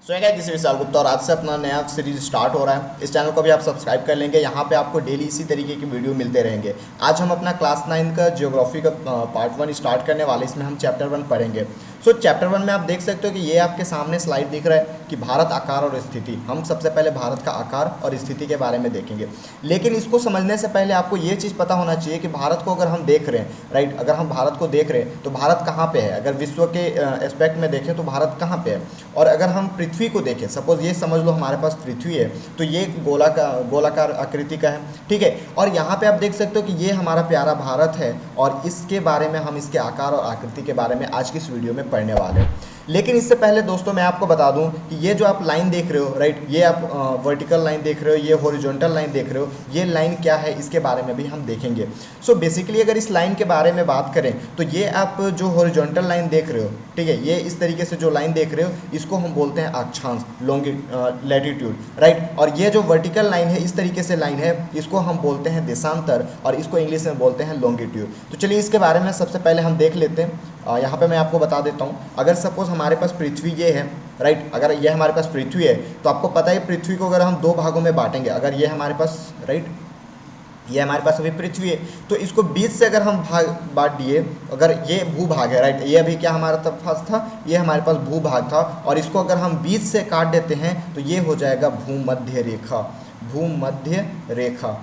सो है दिस विशाल गुप्ता और आज से अपना नया सीरीज स्टार्ट हो रहा है। इस चैनल को भी आप सब्सक्राइब कर लेंगे। यहाँ पे आपको डेली इसी तरीके की वीडियो मिलते रहेंगे। आज हम अपना क्लास 9 का ज्योग्राफी का पार्ट 1 स्टार्ट करने वाले। इसमें हम चैप्टर 1 पढ़ेंगे। सो चैप्टर 1 में आप देख सकते हो कि ये आपके सामने स्लाइड दिख रहा है कि भारत आकार और स्थिति। हम सबसे पहले भारत का आकार और स्थिति के बारे में देखेंगे, लेकिन इसको समझने से पहले आपको ये चीज़ पता होना चाहिए कि भारत को अगर हम देख रहे हैं, राइट, अगर हम भारत को देख रहे हैं तो भारत कहाँ पे है। अगर विश्व के एस्पेक्ट में देखें तो भारत कहाँ पे है, और अगर हम पृथ्वी को देखें, सपोज ये समझ लो हमारे पास पृथ्वी है तो ये गोलाकार आकृति का है, ठीक है। और यहाँ पे आप देख सकते हो कि ये हमारा प्यारा भारत है और इसके बारे में हम इसके आकार और आकृति के बारे में आज की इस वीडियो में पढ़ने वाले हैं। लेकिन इससे पहले दोस्तों मैं आपको बता दूं कि ये जो आप लाइन देख रहे हो, राइट, ये आप वर्टिकल लाइन देख रहे हो, ये हॉरिजॉन्टल लाइन देख रहे हो, ये लाइन क्या है इसके बारे में भी हम देखेंगे। सो बेसिकली अगर इस लाइन के बारे में बात करें तो ये आप जो हॉरिजॉन्टल लाइन देख रहे हो, ठीक है, ये इस तरीके से जो लाइन देख रहे हो इसको हम बोलते हैं अक्षांश, लैटिट्यूड, राइट। और ये जो वर्टिकल लाइन है, इस तरीके से लाइन है, इसको हम बोलते हैं देशांतर और इसको इंग्लिश में बोलते हैं लॉन्गिट्यूड। तो चलिए इसके बारे में सबसे पहले हम देख लेते हैं। यहाँ पे मैं आपको बता देता हूँ, अगर सपोज हमारे पास पृथ्वी ये है, राइट, अगर ये हमारे पास पृथ्वी है तो आपको पता है पृथ्वी को अगर हम दो भागों में बांटेंगे, अगर ये हमारे पास, राइट, ये हमारे पास अभी पृथ्वी है तो इसको बीच से अगर हम भाग बांट दिए, अगर ये भूभाग है, राइट, ये अभी क्या हमारा पास था, ये हमारे पास भूभाग था, और इसको अगर हम बीच से काट देते हैं तो ये हो जाएगा भूमध्य रेखा, भूमध्य रेखा,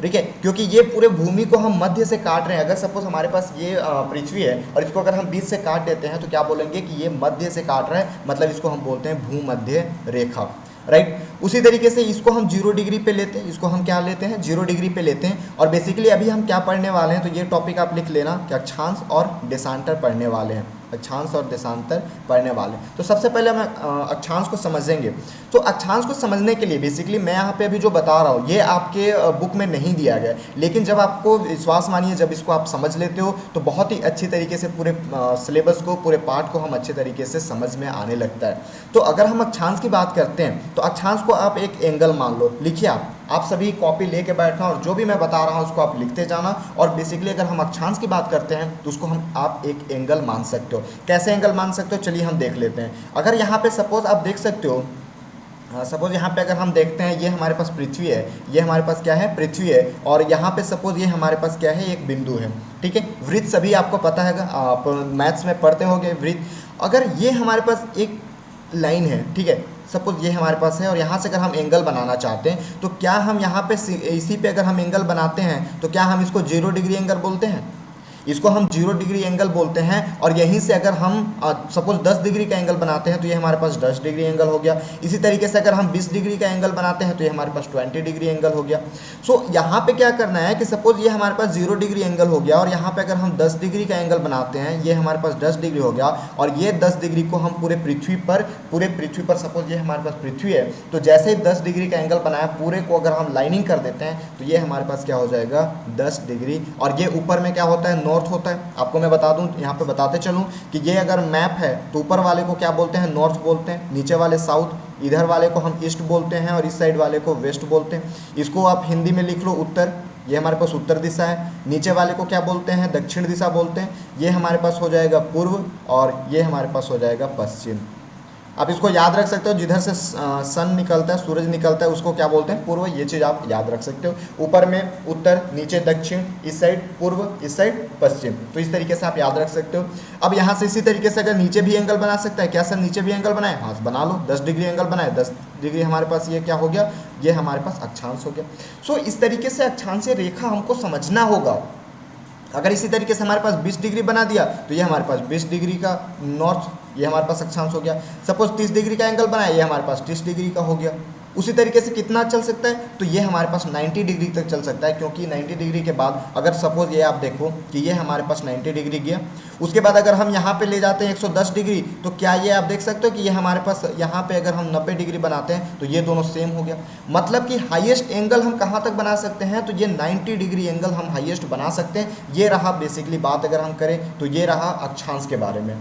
ठीक है, क्योंकि ये पूरे भूमि को हम मध्य से काट रहे हैं। अगर सपोज हमारे पास ये पृथ्वी है और इसको अगर हम बीच से काट देते हैं तो क्या बोलेंगे कि ये मध्य से काट रहे हैं, मतलब इसको हम बोलते हैं भूमध्य रेखा, राइट। उसी तरीके से इसको हम 0 डिग्री पे लेते हैं, इसको हम क्या लेते हैं, 0 डिग्री पे लेते हैं। और बेसिकली अभी हम क्या पढ़ने वाले हैं, तो ये टॉपिक आप लिख लेना कि अक्षांश और देशांतर पढ़ने वाले हैं, अक्षांश और देशांतर पढ़ने वाले। तो सबसे पहले हम अक्षांश को समझेंगे। तो अक्षांश को समझने के लिए बेसिकली मैं यहाँ पे अभी जो बता रहा हूँ ये आपके बुक में नहीं दिया गया, लेकिन जब आपको विश्वास मानिए, जब इसको आप समझ लेते हो तो बहुत ही अच्छी तरीके से पूरे सिलेबस को, पूरे पार्ट को हम अच्छे तरीके से समझ में आने लगता है। तो अगर हम अक्षांश की बात करते हैं तो अक्षांश को आप एक एंगल मान लो, लिखिए आप सभी कॉपी लेके बैठना और जो भी मैं बता रहा हूँ उसको आप लिखते जाना। और बेसिकली अगर हम अक्षांश की बात करते हैं तो उसको आप एक एंगल मान सकते हो। कैसे एंगल मान सकते हो, चलिए हम देख लेते हैं। अगर यहाँ पे सपोज आप देख सकते हो, सपोज यहाँ पे अगर हम देखते हैं ये हमारे पास पृथ्वी है, ये हमारे पास क्या है, पृथ्वी है, और यहाँ पे सपोज ये हमारे पास क्या है, एक बिंदु है, ठीक है। वृत्त सभी आपको पता है, आप मैथ्स में पढ़ते होंगे वृत्त। अगर ये हमारे पास एक लाइन है, ठीक है, सपोज ये हमारे पास है और यहाँ से अगर हम एंगल बनाना चाहते हैं तो क्या हम यहाँ पे इसी पे अगर हम एंगल बनाते हैं तो क्या हम इसको 0 डिग्री एंगल बोलते हैं, इसको हम 0 डिग्री एंगल बोलते हैं। और यहीं से अगर हम सपोज 10 डिग्री का एंगल बनाते हैं तो ये हमारे पास 10 डिग्री एंगल हो गया। इसी तरीके से अगर हम 20 डिग्री का एंगल बनाते हैं तो ये हमारे पास 20 डिग्री एंगल हो गया। सो यहाँ पे क्या करना है कि सपोज ये हमारे पास 0 डिग्री एंगल हो गया और यहाँ पे अगर हम 10 डिग्री का एंगल बनाते हैं, ये हमारे पास 10 डिग्री हो गया, और ये 10 डिग्री को हम पूरे पृथ्वी पर सपोज ये हमारे पास पृथ्वी है तो जैसे ही 10 डिग्री का एंगल बनाया, पूरे को अगर हम लाइनिंग कर देते हैं तो ये हमारे पास क्या हो जाएगा, 10 डिग्री। और ये ऊपर में क्या होता है, नॉर्थ होता है। आपको मैं बता दूं, यहाँ पे बताते चलूं कि ये अगर मैप है तो ऊपर वाले को क्या बोलते हैं, नॉर्थ बोलते हैं, नीचे वाले साउथ, इधर वाले को हम ईस्ट बोलते हैं और इस साइड वाले को वेस्ट बोलते हैं। इसको आप हिंदी में लिख लो उत्तर, ये हमारे पास उत्तर दिशा है। नीचे वाले को क्या बोलते हैं, दक्षिण दिशा बोलते हैं। ये हमारे पास हो जाएगा पूर्व और ये हमारे पास हो जाएगा पश्चिम। आप इसको याद रख सकते हो, जिधर से सन निकलता है, सूरज निकलता है, उसको क्या बोलते हैं, पूर्व। ये चीज़ आप याद रख सकते हो। ऊपर में उत्तर, नीचे दक्षिण, इस साइड पूर्व, इस साइड पश्चिम। तो इस तरीके से आप याद रख सकते हो। अब यहाँ से इसी तरीके से अगर नीचे भी एंगल बना सकता है, क्या सर नीचे भी एंगल बनाए, हाँ बना लो। 10 डिग्री एंगल बनाए, 10 डिग्री हमारे पास ये क्या हो गया, ये हमारे पास अक्षांश हो गया। सो इस तरीके से अक्षांशीय रेखा हमको समझना होगा। अगर इसी तरीके से हमारे पास 20 डिग्री बना दिया तो ये हमारे पास 20 डिग्री का नॉर्थ, ये हमारे पास अक्षांश हो गया। सपोज 30 डिग्री का एंगल बनाया, ये हमारे पास 30 डिग्री का हो गया। उसी तरीके से कितना चल सकता है, तो ये हमारे पास 90 डिग्री तक चल सकता है, क्योंकि 90 डिग्री के बाद अगर सपोज ये आप देखो कि ये हमारे पास 90 डिग्री गया, उसके बाद अगर हम यहाँ पे ले जाते हैं 110 डिग्री, तो क्या ये आप देख सकते हो कि ये हमारे पास यहाँ पे अगर हम 90 डिग्री बनाते हैं तो ये दोनों सेम हो गया। मतलब कि हाईएस्ट एंगल हम कहाँ तक बना सकते हैं, तो ये 90 डिग्री एंगल हम हाईएस्ट बना सकते हैं। ये रहा बेसिकली बात अगर हम करें तो ये रहा अक्षांश के बारे में,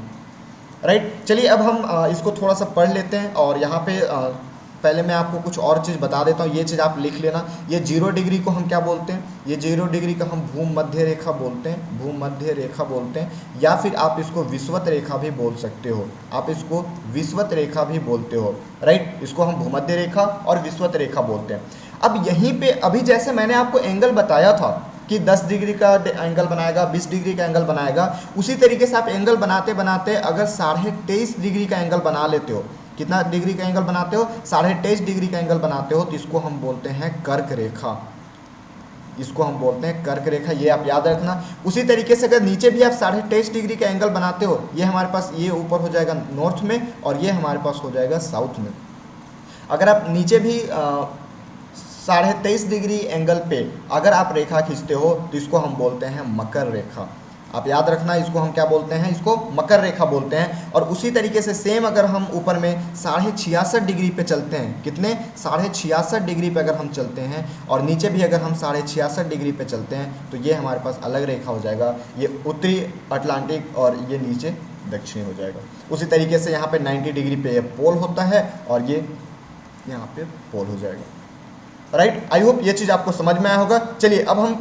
राइट। चलिए अब हम इसको थोड़ा सा पढ़ लेते हैं और यहाँ पे पहले मैं आपको कुछ और चीज़ बता देता हूँ, ये चीज़ आप लिख लेना। ये 0 डिग्री को हम क्या बोलते हैं, ये 0 डिग्री का हम भूमध्य रेखा बोलते हैं, भूमध्य रेखा बोलते हैं, या फिर आप इसको विषुवत रेखा भी बोल सकते हो, आप इसको विषुवत रेखा भी बोलते हो, राइट। इसको हम भूमध्य रेखा और विषुवत रेखा बोलते हैं। अब यहीं पे अभी जैसे मैंने आपको एंगल बताया था कि 10 डिग्री का एंगल बनाएगा, 20 डिग्री का एंगल बनाएगा, उसी तरीके से आप एंगल बनाते बनाते अगर 23.5 डिग्री का एंगल बना लेते हो, कितना डिग्री का एंगल बनाते हो, 23.5 डिग्री का एंगल बनाते हो, तो इसको हम बोलते हैं कर्क रेखा, इसको हम बोलते हैं कर्क रेखा, ये आप याद रखना। उसी तरीके से अगर नीचे भी आप 23.5 डिग्री का एंगल बनाते हो, ये हमारे पास ये ऊपर हो जाएगा नॉर्थ में और ये हमारे पास हो जाएगा साउथ में। अगर आप नीचे भी 23.5 डिग्री एंगल पे अगर आप रेखा खींचते हो तो इसको हम बोलते हैं मकर रेखा, आप याद रखना, इसको हम क्या बोलते हैं, इसको मकर रेखा बोलते हैं। और उसी तरीके से सेम अगर हम ऊपर में 66.5 डिग्री पे चलते हैं, कितने 66.5 डिग्री पे अगर हम चलते हैं और नीचे भी अगर हम 66.5 डिग्री पे चलते हैं तो ये हमारे पास अलग रेखा हो जाएगा, ये उत्तरी अटलांटिक और ये नीचे दक्षिणी हो जाएगा। उसी तरीके से यहाँ पे 90 डिग्री पे ये पोल होता है और ये यहाँ पे पोल हो जाएगा, राइट। आई होप ये चीज़ आपको समझ में आया होगा। चलिए अब हम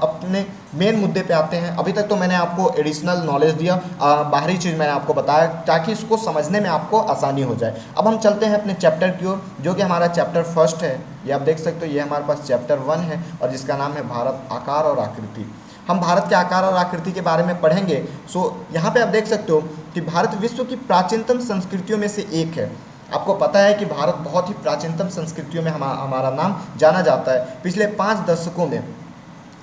अपने मेन मुद्दे पे आते हैं। अभी तक तो मैंने आपको एडिशनल नॉलेज दिया, बाहरी चीज़ मैंने आपको बताया ताकि इसको समझने में आपको आसानी हो जाए। अब हम चलते हैं अपने चैप्टर की ओर, जो कि हमारा चैप्टर फर्स्ट है, ये आप देख सकते हो, ये हमारे पास चैप्टर 1 है और जिसका नाम है भारत आकार और आकृति। हम भारत के आकार और आकृति के बारे में पढ़ेंगे। सो यहाँ पे आप देख सकते हो कि भारत विश्व की प्राचीनतम संस्कृतियों में से एक है। आपको पता है कि भारत बहुत ही प्राचीनतम संस्कृतियों में हमारा नाम जाना जाता है पिछले 5 दशकों में।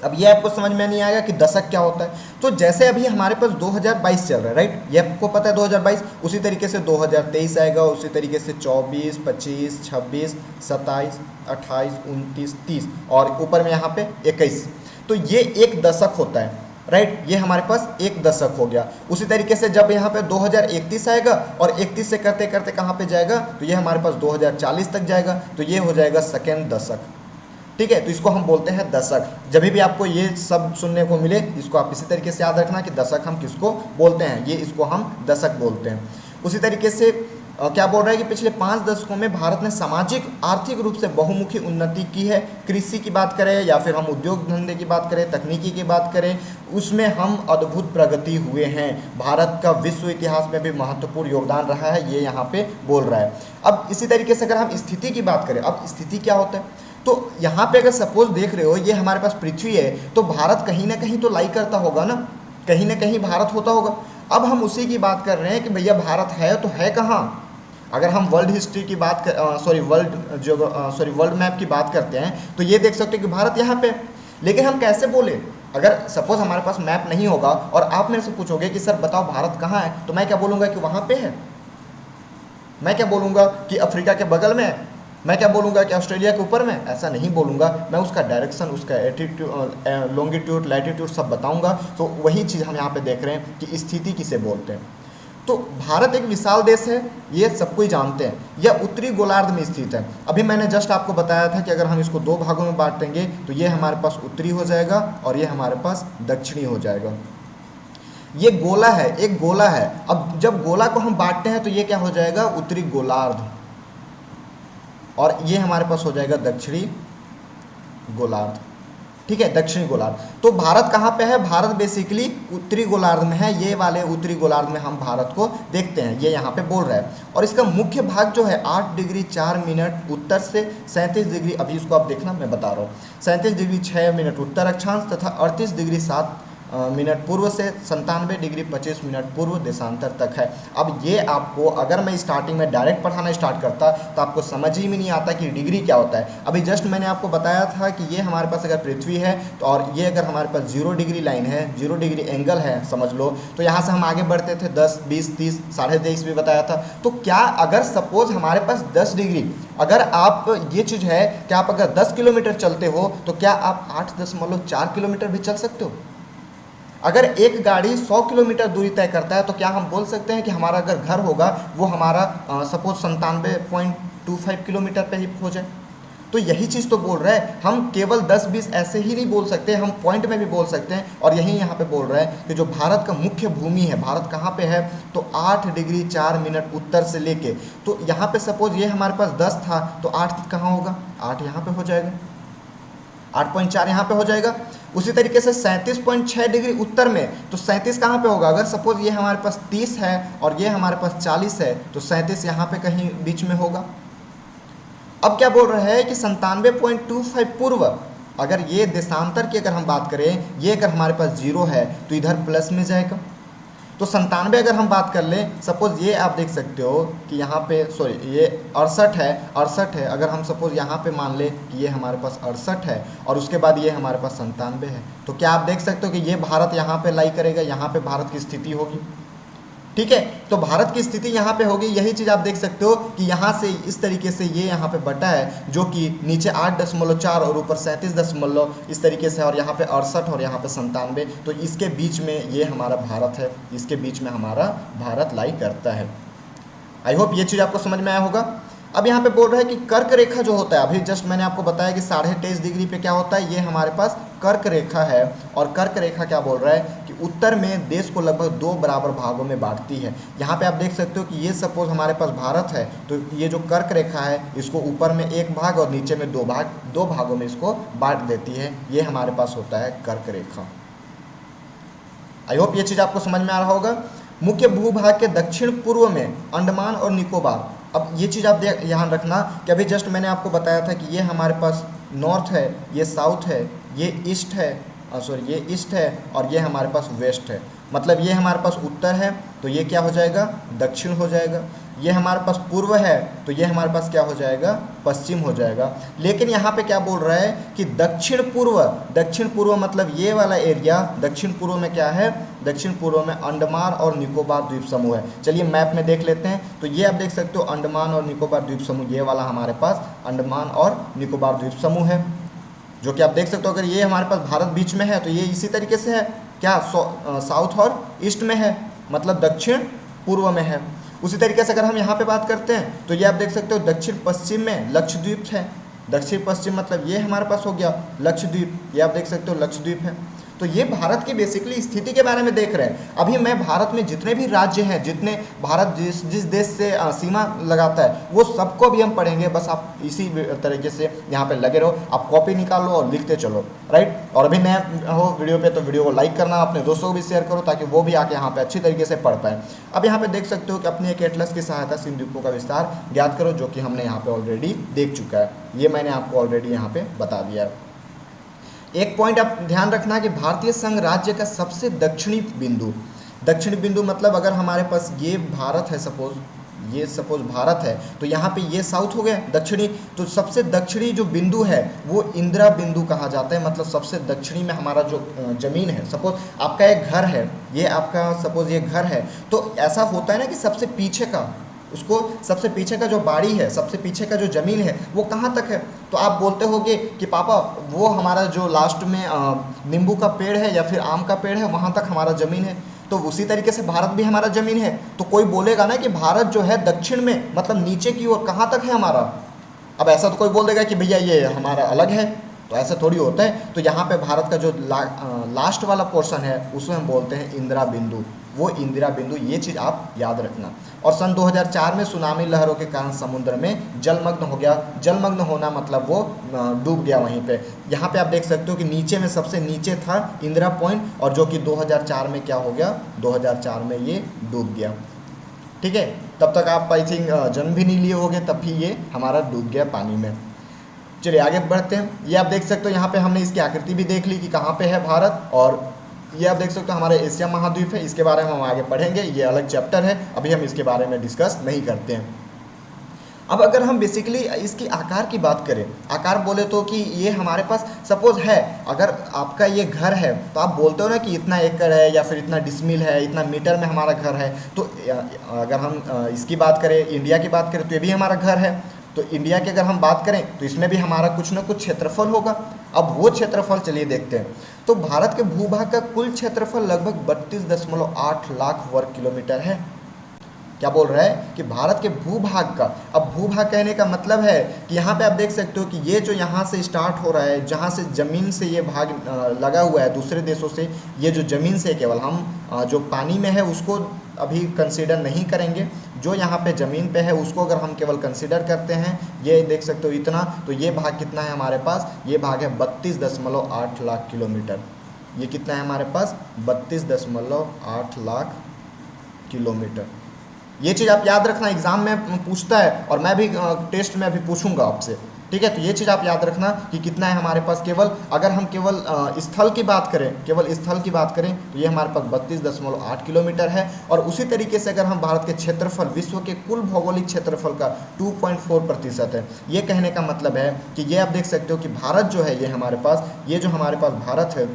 अब ये आपको समझ में नहीं आएगा कि दशक क्या होता है। तो जैसे अभी हमारे पास 2022 चल रहा है, राइट, ये आपको पता है 2022, उसी तरीके से 2023 आएगा, उसी तरीके से 24, 25, 26, 27, 28, 29, 30 और ऊपर में यहाँ पे 21। तो ये एक दशक होता है, राइट, ये हमारे पास एक दशक हो गया। उसी तरीके से जब यहाँ पे 2031 आएगा और 31 से करते करते कहाँ पे जाएगा, तो ये हमारे पास 2040 तक जाएगा, तो ये हो जाएगा सेकेंड दशक, ठीक है। तो इसको हम बोलते हैं दशक। जब भी आपको ये सब सुनने को मिले, इसको आप इसी तरीके से याद रखना कि दशक हम किसको बोलते हैं, ये इसको हम दशक बोलते हैं। उसी तरीके से क्या बोल रहा है कि पिछले 5 दशकों में भारत ने सामाजिक आर्थिक रूप से बहुमुखी उन्नति की है। कृषि की बात करें या फिर हम उद्योग धंधे की बात करें, तकनीकी की बात करें, उसमें हम अद्भुत प्रगति हुए हैं। भारत का विश्व इतिहास में भी महत्वपूर्ण योगदान रहा है, ये यहाँ पे बोल रहा है। अब इसी तरीके से अगर हम स्थिति की बात करें, अब स्थिति क्या होता है, तो यहाँ पे अगर सपोज देख रहे हो ये हमारे पास पृथ्वी है, तो भारत कहीं ना कहीं तो लाई करता होगा ना, कहीं ना कहीं भारत होता होगा। अब हम उसी की बात कर रहे हैं कि भैया भारत है तो है कहाँ। अगर हम वर्ल्ड हिस्ट्री की बात वर्ल्ड मैप की बात करते हैं तो ये देख सकते हो कि भारत यहाँ पे, लेकिन हम कैसे बोले, अगर सपोज हमारे पास मैप नहीं होगा और आप मेरे से पूछोगे कि सर बताओ भारत कहाँ है, तो मैं क्या बोलूँगा कि वहाँ पे है, मैं क्या बोलूँगा कि अफ्रीका के बगल में है, मैं क्या बोलूँगा कि ऑस्ट्रेलिया के ऊपर में, ऐसा नहीं बोलूँगा। मैं उसका डायरेक्शन, उसका एटीट्यूड, लॉन्गिट्यूड, लैटिट्यूड सब बताऊँगा। तो वही चीज़ हम यहाँ पे देख रहे हैं कि स्थिति किसे बोलते हैं। तो भारत एक विशाल देश है, ये सब कोई जानते हैं। यह उत्तरी गोलार्ध में स्थित है। अभी मैंने जस्ट आपको बताया था कि अगर हम इसको 2 भागों में बांटेंगे तो ये हमारे पास उत्तरी हो जाएगा और ये हमारे पास दक्षिणी हो जाएगा। ये गोला है, एक गोला है। अब जब गोला को हम बांटते हैं तो ये क्या हो जाएगा, उत्तरी गोलार्ध, और ये हमारे पास हो जाएगा दक्षिणी गोलार्ध, ठीक है, दक्षिणी गोलार्ध। तो भारत कहाँ पे है, भारत बेसिकली उत्तरी गोलार्ध में है। ये वाले उत्तरी गोलार्ध में हम भारत को देखते हैं, ये यहाँ पे बोल रहा है। और इसका मुख्य भाग जो है 8 डिग्री 4 मिनट उत्तर से 37 डिग्री, अभी इसको आप देखना मैं बता रहा हूँ, 37 डिग्री 6 मिनट उत्तर अक्षांश तथा 38 डिग्री 7 मिनट पूर्व से 97 डिग्री 25 मिनट पूर्व देशांतर तक है। अब ये आपको, अगर मैं स्टार्टिंग में डायरेक्ट पढ़ाना स्टार्ट करता तो आपको समझ ही में नहीं आता कि डिग्री क्या होता है। अभी जस्ट मैंने आपको बताया था कि ये हमारे पास अगर पृथ्वी है तो, और ये अगर हमारे पास 0 डिग्री लाइन है, 0 डिग्री एंगल है समझ लो, तो यहाँ से हम आगे बढ़ते थे 10, 20, 30, 23.5 भी बताया था। तो क्या अगर सपोज हमारे पास 10 डिग्री, अगर आप ये चीज़ है कि आप अगर 10 किलोमीटर चलते हो तो क्या आप 8.4 किलोमीटर भी चल सकते हो। अगर एक गाड़ी 100 किलोमीटर दूरी तय करता है तो क्या हम बोल सकते हैं कि हमारा अगर घर होगा वो हमारा सपोज 97.25 किलोमीटर पे ही हो जाए। तो यही चीज़ तो बोल रहा है, हम केवल 10-20 ऐसे ही नहीं बोल सकते, हम पॉइंट में भी बोल सकते हैं। और यही यहाँ पे बोल रहा है कि जो भारत का मुख्य भूमि है, भारत कहाँ पे है, तो 8 डिग्री 4 मिनट उत्तर से लेके, तो यहाँ पे सपोज ये हमारे पास 10 था तो 8 कहाँ होगा, 8 यहाँ पे हो जाएगा। 8.4 यहाँ पे हो जाएगा। उसी तरीके से 37.6 डिग्री उत्तर में, तो 37 कहाँ पे होगा? अगर सपोज ये हमारे पास 30 है और ये हमारे पास 40 है, तो 37 यहाँ पे कहीं बीच में होगा। अब क्या बोल रहे हैं कि 97.25 पूर्व, अगर ये देशांतर की अगर हम बात करें, ये अगर हमारे पास 0 है तो इधर प्लस में जाएगा। तो 97 अगर हम बात कर लें, सपोज ये आप देख सकते हो कि यहाँ पे सॉरी ये 68 है, अगर हम सपोज यहाँ पे मान ले कि ये हमारे पास 68 है और उसके बाद ये हमारे पास 97 है, तो क्या आप देख सकते हो कि ये भारत यहाँ पे लाई करेगा, यहाँ पे भारत की स्थिति होगी। ठीक है, तो भारत की स्थिति यहाँ पे होगी। यही चीज़ आप देख सकते हो कि यहाँ से इस तरीके से ये यहाँ पे बटा है, जो कि नीचे 8.4 और ऊपर 37 इस तरीके से, और यहाँ पे 68 और यहाँ पे 97, तो इसके बीच में ये हमारा भारत है, इसके बीच में हमारा भारत लाई करता है। आई होप ये चीज़ आपको समझ में आया होगा। अब यहाँ पे बोल रहा है कि कर्क रेखा जो होता है, अभी जस्ट मैंने आपको बताया कि 23.5 डिग्री पे क्या होता है, ये हमारे पास कर्क रेखा है। और कर्क रेखा क्या बोल रहा है कि उत्तर में देश को लगभग 2 बराबर भागों में बांटती है। यहाँ पे आप देख सकते हो कि ये सपोज हमारे पास भारत है, तो ये जो कर्क रेखा है इसको ऊपर में 1 भाग और नीचे में 2 भागों में इसको बांट देती है। ये हमारे पास होता है कर्क रेखा। आई होप ये चीज़ आपको समझ में आ रहा होगा। मुख्य भूभाग के दक्षिण पूर्व में अंडमान और निकोबार। अब ये चीज़ आप ध्यान रखना कि अभी जस्ट मैंने आपको बताया था कि ये हमारे पास नॉर्थ है, ये साउथ है, ये ईस्ट है, ये ईस्ट है और ये हमारे पास वेस्ट है। मतलब ये हमारे पास उत्तर है तो ये क्या हो जाएगा? दक्षिण हो जाएगा। ये हमारे पास पूर्व है तो ये हमारे पास क्या हो जाएगा? पश्चिम हो जाएगा। लेकिन यहाँ पे क्या बोल रहा है कि दक्षिण पूर्व मतलब ये वाला एरिया दक्षिण पूर्व में क्या है? दक्षिण पूर्व में अंडमान और निकोबार द्वीप समूह है। चलिए मैप में देख लेते हैं। तो ये आप देख सकते हो अंडमान और निकोबार द्वीप समूह, ये वाला हमारे पास अंडमान और निकोबार द्वीप समूह है, जो कि आप देख सकते हो। अगर ये हमारे पास भारत बीच में है तो ये इसी तरीके से है, क्या साउथ और ईस्ट में है, मतलब दक्षिण पूर्व में है। उसी तरीके से अगर हम यहाँ पे बात करते हैं तो ये आप देख सकते हो दक्षिण पश्चिम में लक्षद्वीप है। दक्षिण पश्चिम मतलब ये हमारे पास हो गया लक्षद्वीप, ये आप देख सकते हो लक्षद्वीप है। तो ये भारत की बेसिकली स्थिति के बारे में देख रहे हैं। अभी मैं भारत में जितने भी राज्य हैं, जितने भारत जिस देश से सीमा लगाता है, वो सबको अभी हम पढ़ेंगे। बस आप इसी तरीके से यहाँ पे लगे रहो, आप कॉपी निकालो और लिखते चलो, राइट। और अभी नए हो वीडियो पे तो वीडियो को लाइक करना, अपने दोस्तों को भी शेयर करो ताकि वो भी आके यहाँ पे अच्छी तरीके से पढ़ पाए। अब यहाँ पे देख सकते हो कि अपनी एक एटलस की सहायता से इन द्वीपों का विस्तार ज्ञात करो, जो कि हमने यहाँ पे ऑलरेडी देख चुका है। ये मैंने आपको ऑलरेडी यहाँ पे बता दिया है। एक पॉइंट आप ध्यान रखना कि भारतीय संघ राज्य का सबसे दक्षिणी बिंदु मतलब अगर हमारे पास ये भारत है, सपोज भारत है, तो यहाँ पे ये साउथ हो गया दक्षिणी। तो सबसे दक्षिणी जो बिंदु है वो इंदिरा बिंदु कहा जाता है। मतलब सबसे दक्षिणी में हमारा जो जमीन है, सपोज आपका एक घर है, ये आपका सपोज ये घर है, तो ऐसा होता है ना कि सबसे पीछे का जो बाड़ी है, सबसे पीछे का जो ज़मीन है वो कहाँ तक है? तो आप बोलते होगे कि पापा वो हमारा जो लास्ट में नींबू का पेड़ है या फिर आम का पेड़ है, वहाँ तक हमारा ज़मीन है। तो उसी तरीके से भारत भी हमारा ज़मीन है। तो कोई बोलेगा ना कि भारत जो है दक्षिण में मतलब नीचे की ओर कहाँ तक है हमारा। अब ऐसा तो कोई बोल देगा कि भैया ये हमारा अलग है, तो ऐसा थोड़ी होता है। तो यहाँ पे भारत का जो लास्ट वाला पोर्शन है उसमें हम बोलते हैं इंदिरा बिंदु, वो इंदिरा बिंदु, ये चीज़ आप याद रखना। और सन 2004 में सुनामी लहरों के कारण समुद्र में जलमग्न हो गया। जलमग्न होना मतलब वो डूब गया वहीं पे। यहाँ पे आप देख सकते हो कि नीचे में सबसे नीचे था इंदिरा पॉइंट, और जो कि 2004 में क्या हो गया? 2004 में ये डूब गया। ठीक है, तब तक आप आई थिंक जन्म भी नहीं लिए होंगे, तब भी ये हमारा डूब गया पानी में। चलिए आगे बढ़ते हैं। ये आप देख सकते हो यहाँ पे हमने इसकी आकृति भी देख ली कि कहाँ पे है भारत, और ये आप देख सकते हो हमारे एशिया महाद्वीप है। इसके बारे में हम आगे पढ़ेंगे, ये अलग चैप्टर है, अभी हम इसके बारे में डिस्कस नहीं करते हैं। अब अगर हम बेसिकली इसकी आकार की बात करें, आकार बोले तो कि ये हमारे पास सपोज है, अगर आपका ये घर है तो आप बोलते हो ना कि इतना एकड़ है या फिर इतना डिसमिल है, इतना मीटर में हमारा घर है। तो अगर हम इसकी बात करें, इंडिया की बात करें, तो ये भी हमारा घर है। तो इंडिया की अगर हम बात करें तो इसमें भी हमारा कुछ ना कुछ क्षेत्रफल होगा। अब वो क्षेत्रफल चलिए देखते हैं। तो भारत के भूभाग का कुल क्षेत्रफल लगभग 32.8 लाख वर्ग किलोमीटर है। क्या बोल रहा है कि भारत के भूभाग का, अब भूभाग कहने का मतलब है कि यहाँ पे आप देख सकते हो कि ये जो यहाँ से स्टार्ट हो रहा है, जहाँ से ज़मीन से ये भाग लगा हुआ है दूसरे देशों से, ये जो ज़मीन से केवल हम जो पानी में है उसको अभी कंसीडर नहीं करेंगे। जो यहाँ पे ज़मीन पे है उसको अगर हम केवल कंसीडर करते हैं, ये देख सकते हो इतना, तो ये भाग कितना है हमारे पास, ये भाग है 32.8 लाख किलोमीटर। ये कितना है हमारे पास, 32.8 लाख किलोमीटर। ये चीज़ आप याद रखना, एग्ज़ाम में पूछता है और मैं भी टेस्ट में अभी पूछूंगा आपसे, ठीक है। तो ये चीज़ आप याद रखना कि कितना है हमारे पास, केवल अगर हम केवल स्थल की बात करें, केवल स्थल की बात करें तो ये हमारे पास 32.8 किलोमीटर है। और उसी तरीके से अगर हम भारत के क्षेत्रफल, विश्व के कुल भौगोलिक क्षेत्रफल का 2.4% है। ये कहने का मतलब है कि ये आप देख सकते हो कि भारत जो है, ये हमारे पास, ये जो हमारे पास भारत है,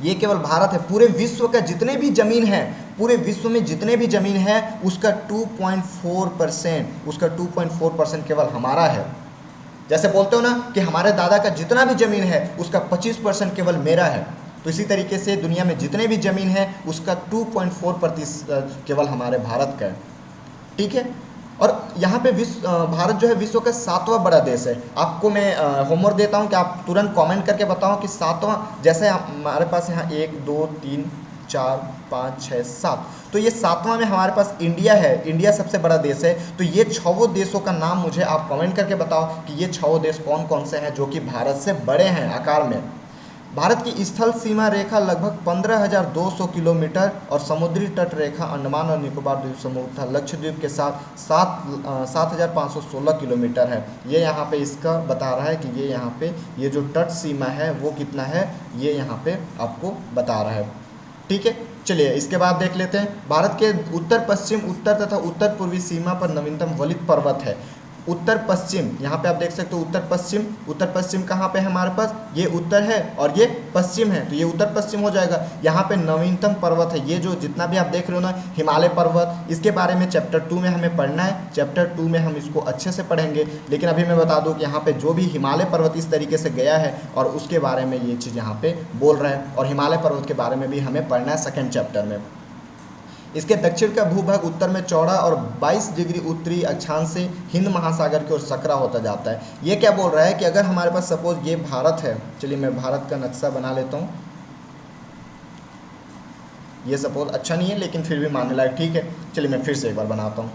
ये केवल भारत है। पूरे विश्व का जितने भी ज़मीन है, पूरे विश्व में जितने भी ज़मीन है उसका 2.4%, उसका 2.4% केवल हमारा है। जैसे बोलते हो ना कि हमारे दादा का जितना भी ज़मीन है उसका 25% केवल मेरा है, तो इसी तरीके से दुनिया में जितने भी ज़मीन है उसका 2.4% केवल हमारे भारत का है, ठीक है। और यहाँ पे भारत जो है विश्व का 7वां बड़ा देश है। आपको मैं होमवर्क देता हूँ कि आप तुरंत कमेंट करके बताओ कि 7वां, जैसे हमारे पास यहाँ 1 2 3 4 5 6 7, तो ये 7वां में हमारे पास इंडिया है। इंडिया सबसे बड़ा देश है। तो ये 6 देशों का नाम मुझे आप कमेंट करके बताओ कि ये 6 देश कौन कौन से हैं जो कि भारत से बड़े हैं आकार में। भारत की स्थल सीमा रेखा लगभग 15,200 किलोमीटर और समुद्री तट रेखा अंडमान और निकोबार द्वीप समूह तथा लक्षद्वीप के साथ 7,516 किलोमीटर है। ये यहाँ पे इसका बता रहा है कि ये यहाँ पे ये जो तट सीमा है वो कितना है, ये यहाँ पे आपको बता रहा है, ठीक है। चलिए इसके बाद देख लेते हैं। भारत के उत्तर पश्चिम, उत्तर तथा उत्तर पूर्वी सीमा पर नवीनतम वलित पर्वत है। उत्तर पश्चिम, यहाँ पे आप देख सकते हो उत्तर पश्चिम, उत्तर पश्चिम कहाँ पे है हमारे पास, ये उत्तर है और ये पश्चिम है, तो ये उत्तर पश्चिम हो जाएगा। यहाँ पे नवीनतम पर्वत है, ये जो जितना भी आप देख रहे हो ना हिमालय पर्वत, इसके बारे में चैप्टर 2 में हमें पढ़ना है। चैप्टर 2 में हम इसको अच्छे से पढ़ेंगे, लेकिन अभी मैं बता दूँ कि यहाँ पे जो भी हिमालय पर्वत इस तरीके से गया है और उसके बारे में ये चीज़ यहाँ पे बोल रहा है, और हिमालय पर्वत के बारे में भी हमें पढ़ना है 2nd चैप्टर में। इसके दक्षिण का भूभाग उत्तर में चौड़ा और 22 डिग्री उत्तरी अक्षांश से हिंद महासागर की ओर सकरा होता जाता है। ये क्या बोल रहा है कि अगर हमारे पास सपोज ये भारत है, चलिए मैं भारत का नक्शा बना लेता हूँ। ये सपोज अच्छा नहीं है लेकिन फिर भी मानने लायक, ठीक है। चलिए मैं फिर से एक बार बनाता हूँ।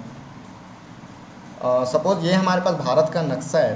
सपोज ये हमारे पास भारत का नक्शा है,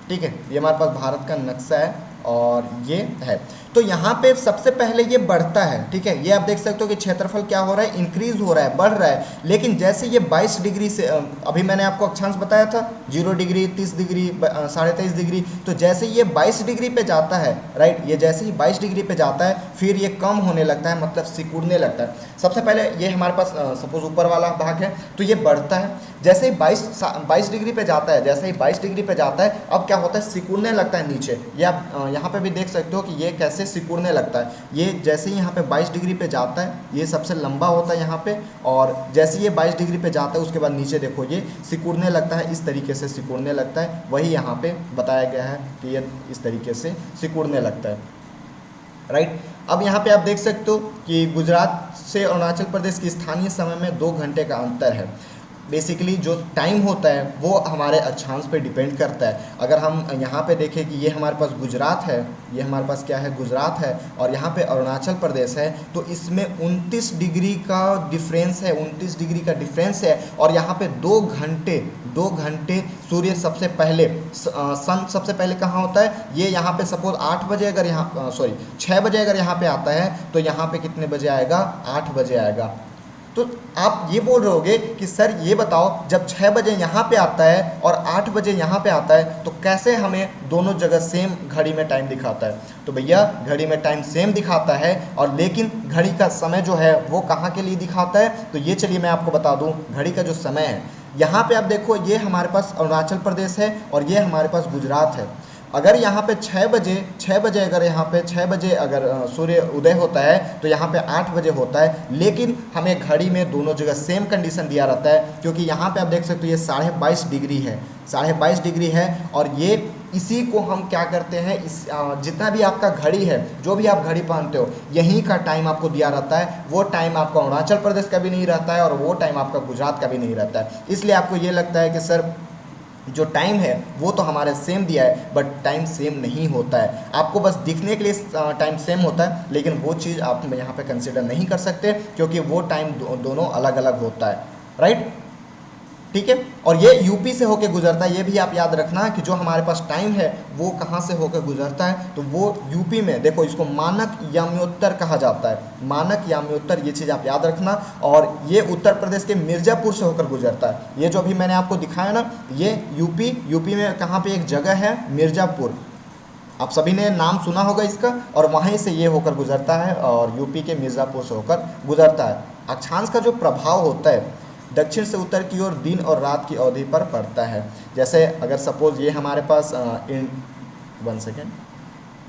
ठीक है, ये हमारे पास भारत का नक्शा है और ये है। तो यहाँ पे सबसे पहले ये बढ़ता है, ठीक है। ये आप देख सकते हो कि क्षेत्रफल क्या हो रहा है, इंक्रीज हो रहा है, बढ़ रहा है। लेकिन जैसे ये 22 डिग्री से, अभी मैंने आपको अक्षांश बताया था 0 डिग्री, 30 डिग्री, 23.5 डिग्री, तो जैसे ये 22 डिग्री पे जाता है, राइट, ये जैसे ही 22 डिग्री पे जाता है फिर ये कम होने लगता है, मतलब सिकुड़ने लगता है। सबसे पहले ये हमारे पास सपोज ऊपर वाला भाग है तो ये बढ़ता है, जैसे ही 22 डिग्री पे जाता है, जैसे ही 22 डिग्री पे जाता है अब क्या होता है, सिकुड़ने लगता है नीचे। ये आप यहाँ पे भी देख सकते हो कि ये कैसे सिकुड़ने लगता है। ये जैसे ही यहाँ पे 22 डिग्री पे जाता है ये सबसे लंबा होता है यहाँ पे, और जैसे ये 22 डिग्री पे जाता है उसके बाद नीचे देखो ये सिकुड़ने लगता है, इस तरीके से सिकुड़ने लगता है। वही यहाँ पे बताया गया है कि ये इस तरीके से सिकुड़ने लगता है, राइट। अब यहाँ पे आप देख सकते हो कि गुजरात से अरुणाचल प्रदेश की स्थानीय समय में 2 घंटे का अंतर है। बेसिकली जो टाइम होता है वो हमारे अक्षांश पे डिपेंड करता है। अगर हम यहाँ पे देखें कि ये हमारे पास गुजरात है, ये हमारे पास क्या है, गुजरात है, और यहाँ पे अरुणाचल प्रदेश है, तो इसमें 29 डिग्री का डिफरेंस है, 29 डिग्री का डिफरेंस है। और यहाँ पे 2 घंटे सूर्य सबसे पहले, सन सबसे पहले कहाँ होता है, ये यहाँ पे सपोज 8 बजे अगर यहाँ 6 बजे अगर यहाँ पे आता है तो यहाँ पे कितने बजे आएगा, 8 बजे आएगा। तो आप ये बोल रहे होगे कि सर ये बताओ जब 6 बजे यहाँ पे आता है और 8 बजे यहाँ पे आता है तो कैसे हमें दोनों जगह सेम घड़ी में टाइम दिखाता है। तो भैया घड़ी में टाइम सेम दिखाता है, और लेकिन घड़ी का समय जो है वो कहाँ के लिए दिखाता है, तो ये चलिए मैं आपको बता दूँ। घड़ी का जो समय है यहाँ पे आप देखो, ये हमारे पास अरुणाचल प्रदेश है और ये हमारे पास गुजरात है। अगर यहाँ पे 6 बजे अगर यहाँ पे 6 बजे अगर सूर्य उदय होता है तो यहाँ पे 8 बजे होता है, लेकिन हमें घड़ी में दोनों जगह सेम कंडीशन दिया रहता है, क्योंकि यहाँ पे आप देख सकते हो ये 22.5 डिग्री है, 22.5 डिग्री है। और ये इसी को हम क्या करते हैं, इस जितना भी आपका घड़ी है, जो भी आप घड़ी पहनते हो, यहीं का टाइम आपको दिया रहता है। वो टाइम आपका अरुणाचल प्रदेश का भी नहीं रहता है और वो टाइम आपका गुजरात का भी नहीं रहता है। इसलिए आपको ये लगता है कि सर जो टाइम है वो तो हमारे सेम दिया है, बट टाइम सेम नहीं होता है। आपको बस दिखने के लिए टाइम सेम होता है, लेकिन वो चीज़ आप यहाँ पे कंसिडर नहीं कर सकते, क्योंकि वो टाइम दोनों अलग अलग होता है, राइट। ठीक है, और ये यूपी से होकर गुजरता है, ये भी आप याद रखना कि जो हमारे पास टाइम है वो कहाँ से होकर गुजरता है, तो वो यूपी में, देखो इसको मानक याम्योत्तर कहा जाता है, मानक याम्योत्तर, ये चीज़ आप याद रखना। और ये उत्तर प्रदेश के मिर्ज़ापुर से होकर गुजरता है। ये जो अभी मैंने आपको दिखाया ना, ये यूपी में कहाँ पे एक जगह है मिर्ज़ापुर, आप सभी ने नाम सुना होगा इसका, और वहीं से ये होकर गुजरता है और यूपी के मिर्ज़ापुर से होकर गुजरता है। अक्षांश का जो प्रभाव होता है दक्षिण से उत्तर की ओर दिन और रात की अवधि पर पड़ता है। जैसे अगर सपोज ये हमारे पास 1 सेकेंड,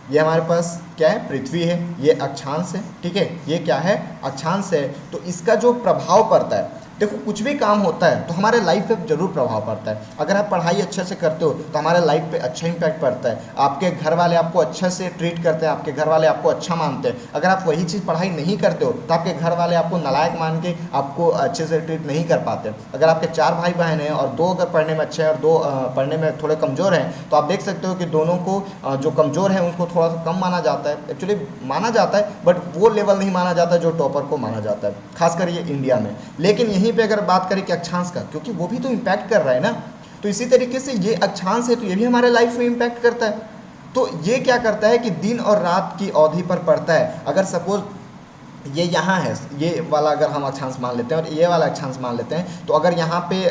ये हमारे पास क्या है, पृथ्वी है, ये अक्षांश है, ठीक है, ये क्या है, अक्षांश है। तो इसका जो प्रभाव पड़ता है, देखो कुछ भी काम होता है तो हमारे लाइफ पे जरूर प्रभाव पड़ता है। अगर आप पढ़ाई अच्छे से करते हो तो हमारे लाइफ पे अच्छा इंपैक्ट पड़ता है। आपके घर वाले आपको अच्छे से ट्रीट करते हैं, आपके घर वाले आपको अच्छा मानते हैं। अगर आप वही चीज़ पढ़ाई नहीं करते हो तो आपके घर वाले आपको नालायक मान के आपको अच्छे से ट्रीट नहीं कर पाते। अगर आपके 4 भाई बहन हैं और 2 अगर पढ़ने में अच्छे हैं और 2 पढ़ने में थोड़े कमज़ोर हैं, तो आप देख सकते हो कि दोनों को जो कमज़ोर है उसको थोड़ा सा कम माना जाता है। एक्चुअली माना जाता है, बट वो लेवल नहीं माना जाता जो टॉपर को माना जाता है, खासकर ये इंडिया में। लेकिन यहीं पे अगर बात करें कि अक्षांश का, क्योंकि वो भी तो इम्पैक्ट कर रहा है ना, तो इसी तरीके से ये अक्षांश है तो ये भी हमारे लाइफ में इम्पैक्ट करता है। तो ये क्या करता है कि दिन और रात की अवधि पर पड़ता है। अगर सपोज ये यहाँ है, ये वाला अगर हम अक्षांश मान लेते हैं और ये वाला अक्षांश मान लेते हैं, तो अगर यहाँ पे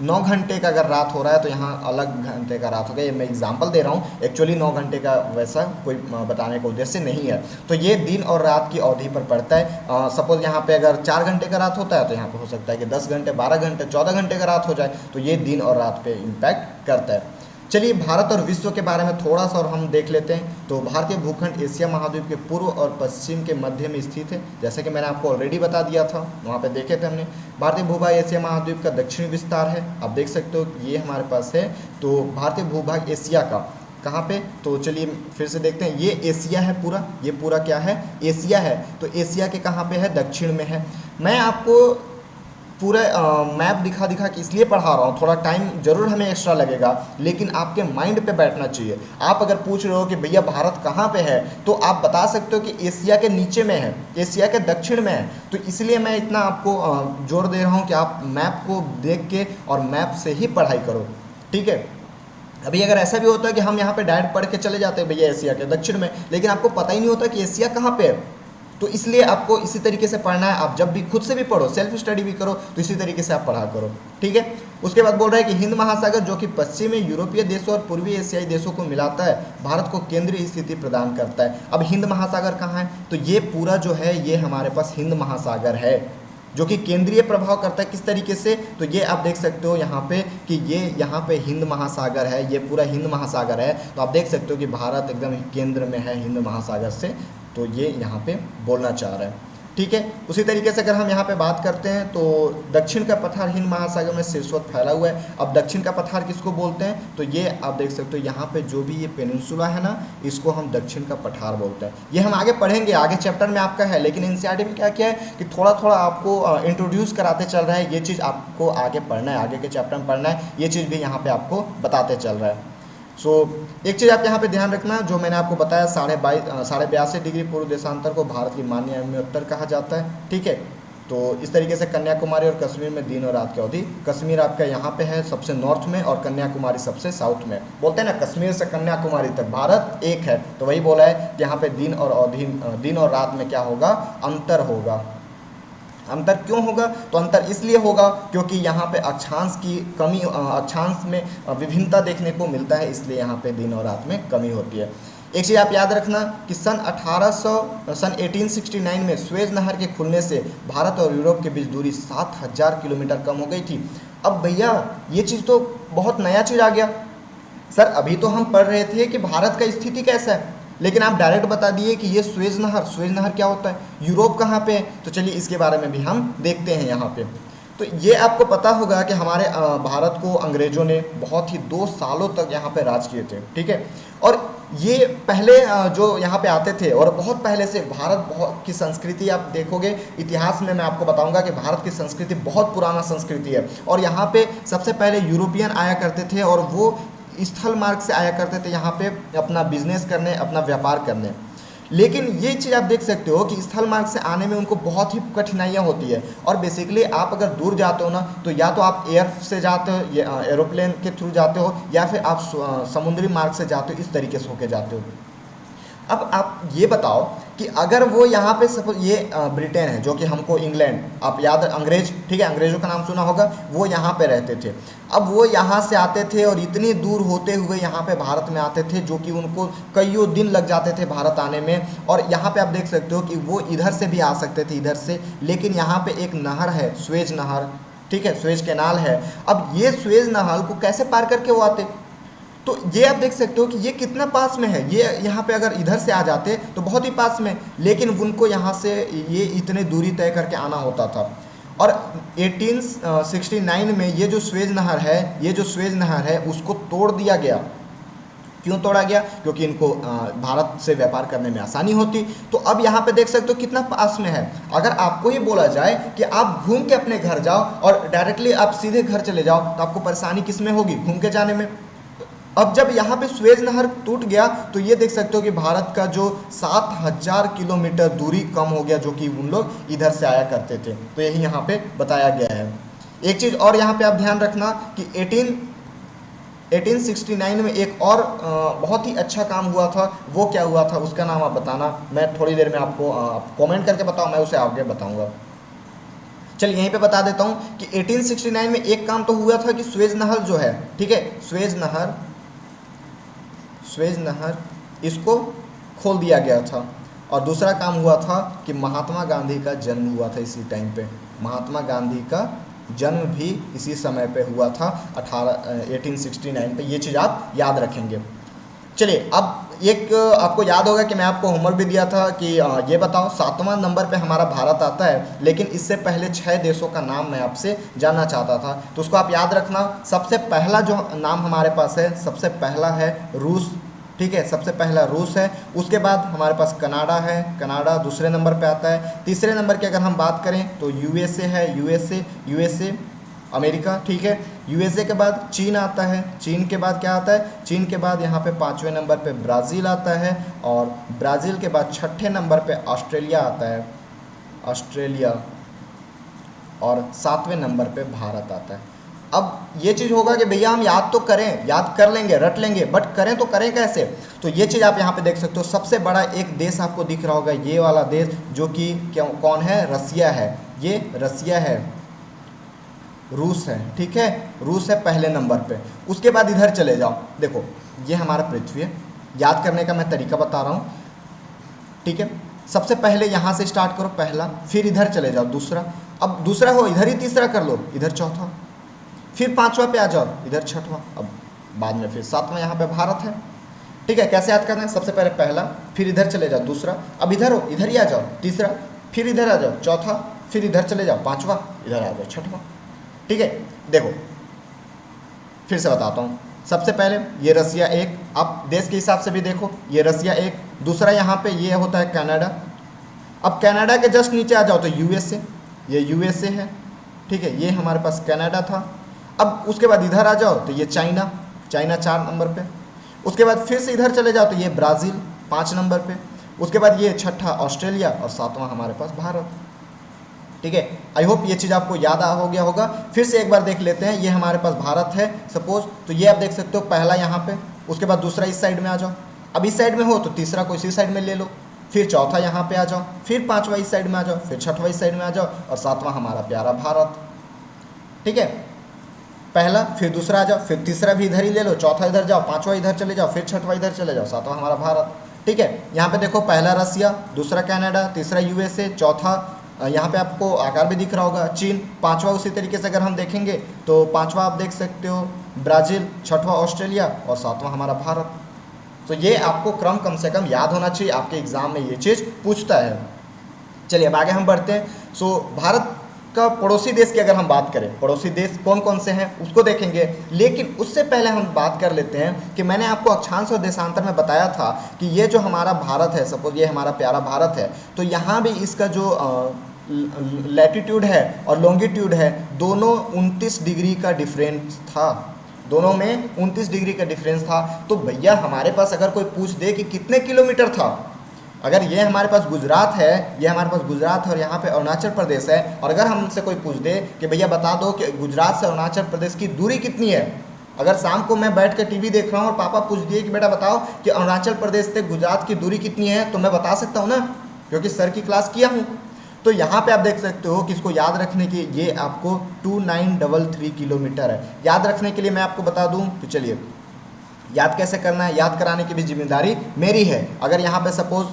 9 घंटे का अगर रात हो रहा है तो यहाँ अलग घंटे का रात होगा। ये मैं एग्जांपल दे रहा हूँ, एक्चुअली 9 घंटे का वैसा कोई बताने का उद्देश्य नहीं है। तो ये दिन और रात की अवधि पर पड़ता है। सपोज यहाँ पे अगर 4 घंटे का रात होता है तो यहाँ पे हो सकता है कि 10 घंटे, 12 घंटे, 14 घंटे का रात हो जाए। तो ये दिन और रात पे इम्पैक्ट करता है। चलिए भारत और विश्व के बारे में थोड़ा सा और हम देख लेते हैं। तो भारतीय भूखंड एशिया महाद्वीप के पूर्व और पश्चिम के मध्य में स्थित है, जैसे कि मैंने आपको ऑलरेडी बता दिया था, वहाँ पे देखे थे हमने। भारतीय भूभाग एशिया महाद्वीप का दक्षिणी विस्तार है, आप देख सकते हो ये हमारे पास है। तो भारतीय भूभाग एशिया का कहाँ पे, तो चलिए फिर से देखते हैं। ये एशिया है पूरा, ये पूरा क्या है, एशिया है। तो एशिया के कहाँ पे है, दक्षिण में है। मैं आपको पूरे मैप दिखा के इसलिए पढ़ा रहा हूँ, थोड़ा टाइम जरूर हमें एक्स्ट्रा लगेगा, लेकिन आपके माइंड पे बैठना चाहिए। आप अगर पूछ रहे हो कि भैया भारत कहाँ पे है, तो आप बता सकते हो कि एशिया के नीचे में है, एशिया के दक्षिण में है। तो इसलिए मैं इतना आपको जोर दे रहा हूँ कि आप मैप को देख के और मैप से ही पढ़ाई करो, ठीक है। अभी अगर ऐसा भी होता है कि हम यहाँ पे डायरेक्ट पढ़ के चले जाते हैं भैया एशिया के दक्षिण में, लेकिन आपको पता ही नहीं होता कि एशिया कहाँ पे है, तो इसलिए आपको इसी तरीके से पढ़ना है। आप जब भी खुद से भी पढ़ो, सेल्फ स्टडी भी करो, तो इसी तरीके से आप पढ़ा करो, ठीक है। उसके बाद बोल रहा है कि हिंद महासागर जो कि पश्चिमी यूरोपीय देशों और पूर्वी एशियाई देशों को मिलाता है, भारत को केंद्रीय स्थिति प्रदान करता है। अब हिंद महासागर कहाँ है, तो ये पूरा जो है ये हमारे पास हिंद महासागर है, जो कि केंद्रीय प्रभाव करता है। किस तरीके से, तो ये आप देख सकते हो यहाँ पे कि ये यहाँ पे हिंद महासागर है, ये पूरा हिंद महासागर है। तो आप देख सकते हो कि भारत एकदम केंद्र में है हिंद महासागर से, तो ये यहाँ पे बोलना चाह रहा है, ठीक है। उसी तरीके से अगर हम यहाँ पे बात करते हैं तो दक्षिण का पठार हिंद महासागर में शीर्षोक्त फैला हुआ है। अब दक्षिण का पठार किसको बोलते हैं, तो ये आप देख सकते हो यहाँ पे जो भी ये पेनिनसुला है ना, इसको हम दक्षिण का पठार बोलते हैं। ये हम आगे पढ़ेंगे, आगे चैप्टर में आपका है, लेकिन एनसीईआरटी में क्या किया है कि थोड़ा थोड़ा आपको इंट्रोड्यूस कराते चल रहा है। ये चीज़ आपको आगे पढ़ना है, आगे के चैप्टर में पढ़ना है, ये चीज़ भी यहाँ पर आपको बताते चल रहा है। एक चीज़ आप यहाँ पे ध्यान रखना, जो मैंने आपको बताया 82.5 डिग्री पूर्व देशांतर को भारत की मान्य याम्योत्तर कहा जाता है, ठीक है। तो इस तरीके से कन्याकुमारी और कश्मीर में दिन और रात की अवधि, कश्मीर आपका यहाँ पे है सबसे नॉर्थ में और कन्याकुमारी सबसे साउथ में। बोलते हैं ना कश्मीर से कन्याकुमारी तक भारत एक है, तो वही बोला है कि यहाँ पे दिन और रात में क्या होगा, अंतर होगा। अंतर क्यों होगा, तो अंतर इसलिए होगा क्योंकि यहाँ पे अक्षांश की कमी, अक्षांश में विभिन्नता देखने को मिलता है, इसलिए यहाँ पे दिन और रात में कमी होती है। एक चीज़ आप याद रखना कि सन 1869 में स्वेज नहर के खुलने से भारत और यूरोप के बीच दूरी 7000 किलोमीटर कम हो गई थी। अब भैया ये चीज़ तो बहुत नया चीज़ आ गया सर, अभी तो हम पढ़ रहे थे कि भारत का स्थिति कैसा है, लेकिन आप डायरेक्ट बता दिए कि ये स्वेज नहर क्या होता है, यूरोप कहाँ पे है। तो चलिए इसके बारे में भी हम देखते हैं यहाँ पे। तो ये आपको पता होगा कि हमारे भारत को अंग्रेज़ों ने बहुत ही 2 सालों तक यहाँ पे राज किए थे, ठीक है। और ये पहले जो यहाँ पे आते थे और बहुत पहले से भारत बहुत की संस्कृति आप देखोगे इतिहास में मैं आपको बताऊंगा कि भारत की संस्कृति बहुत पुराना संस्कृति है। और यहाँ पे सबसे पहले यूरोपियन आया करते थे और वो स्थल मार्ग से आया करते थे यहाँ पे अपना बिजनेस करने, अपना व्यापार करने। लेकिन ये चीज़ आप देख सकते हो कि स्थल मार्ग से आने में उनको बहुत ही कठिनाइयाँ होती है। और बेसिकली आप अगर दूर जाते हो ना तो या तो आप एयर से जाते हो या एरोप्लेन के थ्रू जाते हो या फिर आप समुद्री मार्ग से जाते हो, इस तरीके से होके जाते हो। अब आप ये बताओ कि अगर वो यहाँ पे सपोज ये ब्रिटेन है जो कि हमको इंग्लैंड, आप याद अंग्रेज, ठीक है, अंग्रेजों का नाम सुना होगा, वो यहाँ पे रहते थे। अब वो यहाँ से आते थे और इतनी दूर होते हुए यहाँ पे भारत में आते थे जो कि उनको कईयों दिन लग जाते थे भारत आने में। और यहाँ पे आप देख सकते हो कि वो इधर से भी आ सकते थे, इधर से, लेकिन यहाँ पे एक नहर है, स्वेज नहर, ठीक है, स्वेज कैनाल है। अब ये स्वेज नहर को कैसे पार करके वो आते, तो ये आप देख सकते हो कि ये कितना पास में है। ये यहाँ पे अगर इधर से आ जाते तो बहुत ही पास में, लेकिन उनको यहाँ से ये इतने दूरी तय करके आना होता था। और 1869 में ये जो स्वेज नहर है, ये जो स्वेज नहर है उसको तोड़ दिया गया। क्यों तोड़ा गया? क्योंकि इनको भारत से व्यापार करने में आसानी होती। तो अब यहाँ पे देख सकते हो कितना पास में है। अगर आपको ये बोला जाए कि आप घूम के अपने घर जाओ और डायरेक्टली आप सीधे घर चले जाओ तो आपको परेशानी किस में होगी? घूम के जाने में। अब जब यहाँ पे स्वेज नहर टूट गया तो ये देख सकते हो कि भारत का जो 7000 किलोमीटर दूरी कम हो गया, जो कि उन लोग इधर से आया करते थे। तो यही यहाँ पे बताया गया है। एक चीज़ और यहाँ पे आप ध्यान रखना कि 1869 में एक और बहुत ही अच्छा काम हुआ था। वो क्या हुआ था उसका नाम आप बताना, मैं थोड़ी देर में आपको कमेंट करके बताऊँ, मैं उसे आगे बताऊँगा। चलिए यहीं पे बता देता हूँ कि 1869 में एक काम तो हुआ था कि स्वेज नहर जो है, ठीक है, स्वेज नहर इसको खोल दिया गया था। और दूसरा काम हुआ था कि महात्मा गांधी का जन्म हुआ था इसी टाइम पे। महात्मा गांधी का जन्म भी इसी समय पे हुआ था 1869 पे। ये चीज़ आप याद रखेंगे। चलिए अब एक आपको याद होगा कि मैं आपको होमवर्क भी दिया था कि ये बताओ 7वां नंबर पे हमारा भारत आता है, लेकिन इससे पहले 6 देशों का नाम मैं आपसे जानना चाहता था, तो उसको आप याद रखना। सबसे पहला जो नाम हमारे पास है, सबसे पहला है रूस, ठीक है, सबसे पहला रूस है। उसके बाद हमारे पास कनाडा है, कनाडा दूसरे नंबर पे आता है। तीसरे नंबर की अगर हम बात करें तो यूएसए है, यूएसए अमेरिका, ठीक है। यूएसए के बाद चीन आता है, चीन के बाद क्या आता है, चीन के बाद यहाँ पे 5वें नंबर पे ब्राज़ील आता है, और ब्राज़ील के बाद 6ठे नंबर पे ऑस्ट्रेलिया आता है, ऑस्ट्रेलिया, और 7वें नंबर पे भारत आता है। अब ये चीज़ होगा कि भैया हम याद तो करें, याद कर लेंगे, रट लेंगे, बट करें तो करें कैसे? तो ये चीज़ आप यहाँ पे देख सकते हो। सबसे बड़ा एक देश आपको दिख रहा होगा, ये वाला देश, जो कि कौन है? रसिया है। ये रसिया है, रूस है, ठीक है, रूस है पहले नंबर पे। उसके बाद इधर चले जाओ, देखो ये हमारा पृथ्वी है। याद करने का मैं तरीका बता रहा हूँ, ठीक है। सबसे पहले यहाँ से स्टार्ट करो, पहला, फिर इधर चले जाओ दूसरा, अब दूसरा हो इधर ही तीसरा कर लो, इधर चौथा, फिर 5वां पे आ जाओ, इधर 6वां, अब बाद में फिर 7वां यहाँ पे भारत है, ठीक है। कैसे याद करना है? सबसे पहले पहला, फिर इधर चले जाओ दूसरा, अब इधर हो इधर ही आ जाओ तीसरा, फिर इधर आ जाओ चौथा, फिर इधर चले जाओ 5वां, इधर आ जाओ 6वां, ठीक है। देखो फिर से बताता हूँ। सबसे पहले ये रसिया एक, आप देश के हिसाब से भी देखो, ये रसिया एक, दूसरा यहाँ पे ये होता है कनाडा। अब कनाडा के जस्ट नीचे आ जाओ तो यूएसए, ये यूएसए है, ठीक है, ये हमारे पास कनाडा था। अब उसके बाद इधर आ जाओ तो ये चाइना, चाइना 4 नंबर पे। उसके बाद फिर से इधर चले जाओ तो ये ब्राज़ील 5 नंबर पे। उसके बाद ये 6ठा ऑस्ट्रेलिया, और 7वां हमारे पास भारत, ठीक है। आई होप ये चीज़ आपको याद हो गया होगा। फिर से एक बार देख लेते हैं। ये हमारे पास भारत है सपोज, तो ये आप देख सकते हो पहला यहाँ पे, उसके बाद दूसरा इस साइड में आ जाओ, अब इस साइड में हो तो तीसरा कोई इसी साइड में ले लो, फिर चौथा यहाँ पे आ जाओ, फिर 5वां इस साइड में आ जाओ, फिर 6वां इस साइड में आ जाओ, और 7वां हमारा प्यारा भारत, ठीक है। पहला, फिर दूसरा आ जाओ, फिर तीसरा भी इधर ही ले लो, चौथा इधर जाओ, 5वां इधर चले जाओ, फिर 6वां इधर चले जाओ, 7वां हमारा भारत, ठीक है। यहाँ पे देखो पहला रसिया, दूसरा कनाडा, तीसरा यूएसए, चौथा यहाँ पे आपको आकार भी दिख रहा होगा चीन, 5वां उसी तरीके से अगर हम देखेंगे तो 5वां आप देख सकते हो ब्राज़ील, 6वां ऑस्ट्रेलिया, और 7वां हमारा भारत। तो ये आपको क्रम कम से कम याद होना चाहिए, आपके एग्जाम में ये चीज़ पूछता है। चलिए अब आगे हम बढ़ते हैं। सो भारत का पड़ोसी देश की अगर हम बात करें, पड़ोसी देश कौन कौन से हैं उसको देखेंगे, लेकिन उससे पहले हम बात कर लेते हैं कि मैंने आपको अक्षांश और देशांतर में बताया था कि ये जो हमारा भारत है, सपोज ये हमारा प्यारा भारत है, तो यहाँ भी इसका जो लैटिट्यूड है और लॉन्गिट्यूड है, दोनों 29 डिग्री का डिफरेंस था, दोनों में 29 डिग्री का डिफरेंस था। तो भैया हमारे पास अगर कोई पूछ दे कि कितने किलोमीटर था, अगर ये हमारे पास गुजरात है, ये हमारे पास गुजरात है और यहाँ पे अरुणाचल प्रदेश है, और अगर हमसे कोई पूछ दे कि भैया बता दो कि गुजरात से अरुणाचल प्रदेश की दूरी कितनी है, अगर शाम को मैं बैठ कर टीवी देख रहा हूँ और पापा पूछ दिए कि बेटा बताओ कि अरुणाचल प्रदेश से गुजरात की दूरी कितनी है, तो मैं बता सकता हूँ ना, क्योंकि सर की क्लास किया हूँ। तो यहाँ पे आप देख सकते हो कि इसको याद रखने की ये आपको 2933 किलोमीटर है। याद रखने के लिए मैं आपको बता दूँ, तो चलिए याद कैसे करना है, याद कराने की भी जिम्मेदारी मेरी है। अगर यहाँ पे सपोज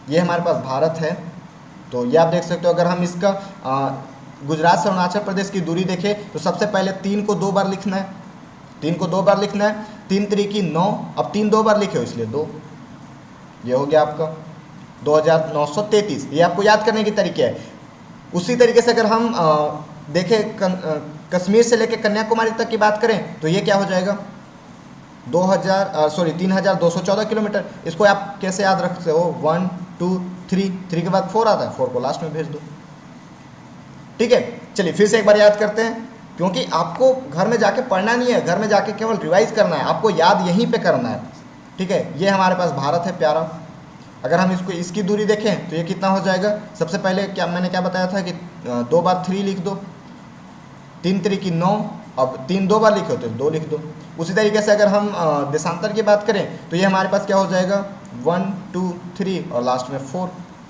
ये हमारे पास भारत है, तो ये आप देख सकते हो, अगर हम इसका गुजरात से अरुणाचल प्रदेश की दूरी देखें तो सबसे पहले 3 को 2 बार लिखना है, 3 को 2 बार लिखना है, 3 त्रिकी 9, अब 3 2 बार लिखे हो इसलिए 2, ये हो गया आपका 2933। ये आपको याद करने की तरीके है। उसी तरीके से अगर हम देखें कश्मीर से लेकर कन्याकुमारी तक की बात करें तो ये क्या हो जाएगा 3214 किलोमीटर। इसको आप कैसे याद रखते हो, 1 2 3 के बाद 4 आता है, 4 को लास्ट में भेज दो, ठीक है। चलिए फिर से एक बार याद करते हैं, क्योंकि आपको घर में जाके पढ़ना नहीं है, घर में जाके केवल रिवाइज करना है, आपको याद यहीं पे करना है, ठीक है। ये हमारे पास भारत है प्यारा। अगर हम इसकी दूरी देखें तो ये कितना हो जाएगा, सबसे पहले मैंने क्या बताया था कि 2 बार 3 लिख दो, 3 त्रिकी 9, अब 3 2 बार लिखे हो तो 2 लिख दो। उसी तरीके से अगर हम देशांतर की बात करें तो ये हमारे पास क्या हो जाएगा 1 2 3 और लास्ट में 4,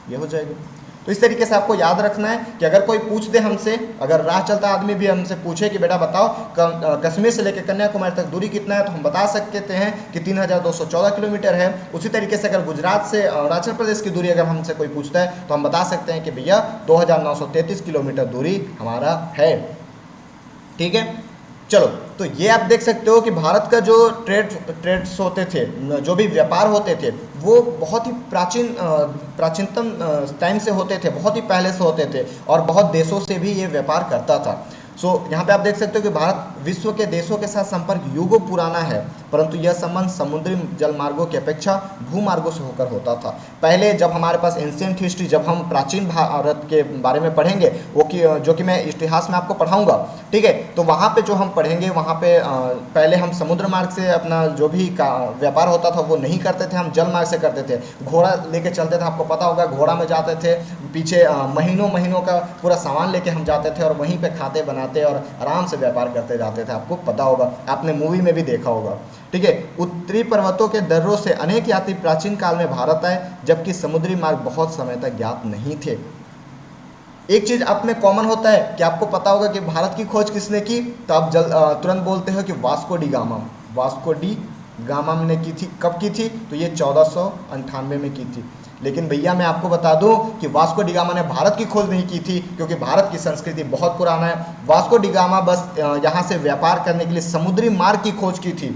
ये हो जाएगा। तो इस तरीके से आपको याद रखना है कि अगर कोई पूछ दे हमसे, अगर राह चलता आदमी भी हमसे पूछे कि बेटा बताओ कश्मीर से लेकर कन्याकुमारी तक दूरी कितना है, तो हम बता सकते हैं कि 3214 किलोमीटर है। उसी तरीके से अगर गुजरात से अरुणाचल प्रदेश की दूरी अगर हमसे कोई पूछता है तो हम बता सकते हैं कि भैया 2933 किलोमीटर दूरी हमारा है, ठीक है। चलो, तो ये आप देख सकते हो कि भारत का जो ट्रेड्स होते थे, जो भी व्यापार होते थे, वो बहुत ही प्राचीनतम टाइम से होते थे, बहुत ही पहले से होते थे, और बहुत देशों से भी ये व्यापार करता था। यहाँ पे आप देख सकते हो कि भारत विश्व के देशों के साथ संपर्क युगों पुराना है, परंतु यह संबंध समुद्री जल मार्गों की अपेक्षा भूमार्गों से होकर होता था। पहले जब हमारे पास एंशिएंट हिस्ट्री, जब हम प्राचीन भारत के बारे में पढ़ेंगे, जो कि मैं इतिहास में आपको पढ़ाऊंगा, ठीक है, तो वहाँ पे जो हम पढ़ेंगे, वहाँ पे पहले हम समुद्र मार्ग से अपना जो भी व्यापार होता था वो नहीं करते थे, हम जल मार्ग से करते थे। घोड़ा लेके चलते थे, आपको पता होगा, घोड़ा में जाते थे, पीछे महीनों का पूरा सामान लेके हम जाते थे और वहीं पे खाते बनाते और आराम से व्यापार करते जाते थे, आपको पता होगा, आपने मूवी में भी देखा होगा, ठीक है। उत्तरी पर्वतों के दर्रों से अनेक यात्री प्राचीन काल में भारत आए, जबकि समुद्री मार्ग बहुत समय तक ज्ञात नहीं थे। एक चीज आप में कॉमन होता है कि आपको पता होगा कि भारत की खोज किसने की, तो आप तुरंत बोलते हो कि वास्को डी गामा ने की थी। कब की थी, तो ये 1498 में की थी। लेकिन भैया मैं आपको बता दूं कि वास्को डी गामा ने भारत की खोज नहीं की थी, क्योंकि भारत की संस्कृति बहुत पुराना है। वास्को डी गामा बस यहाँ से व्यापार करने के लिए समुद्री मार्ग की खोज की थी,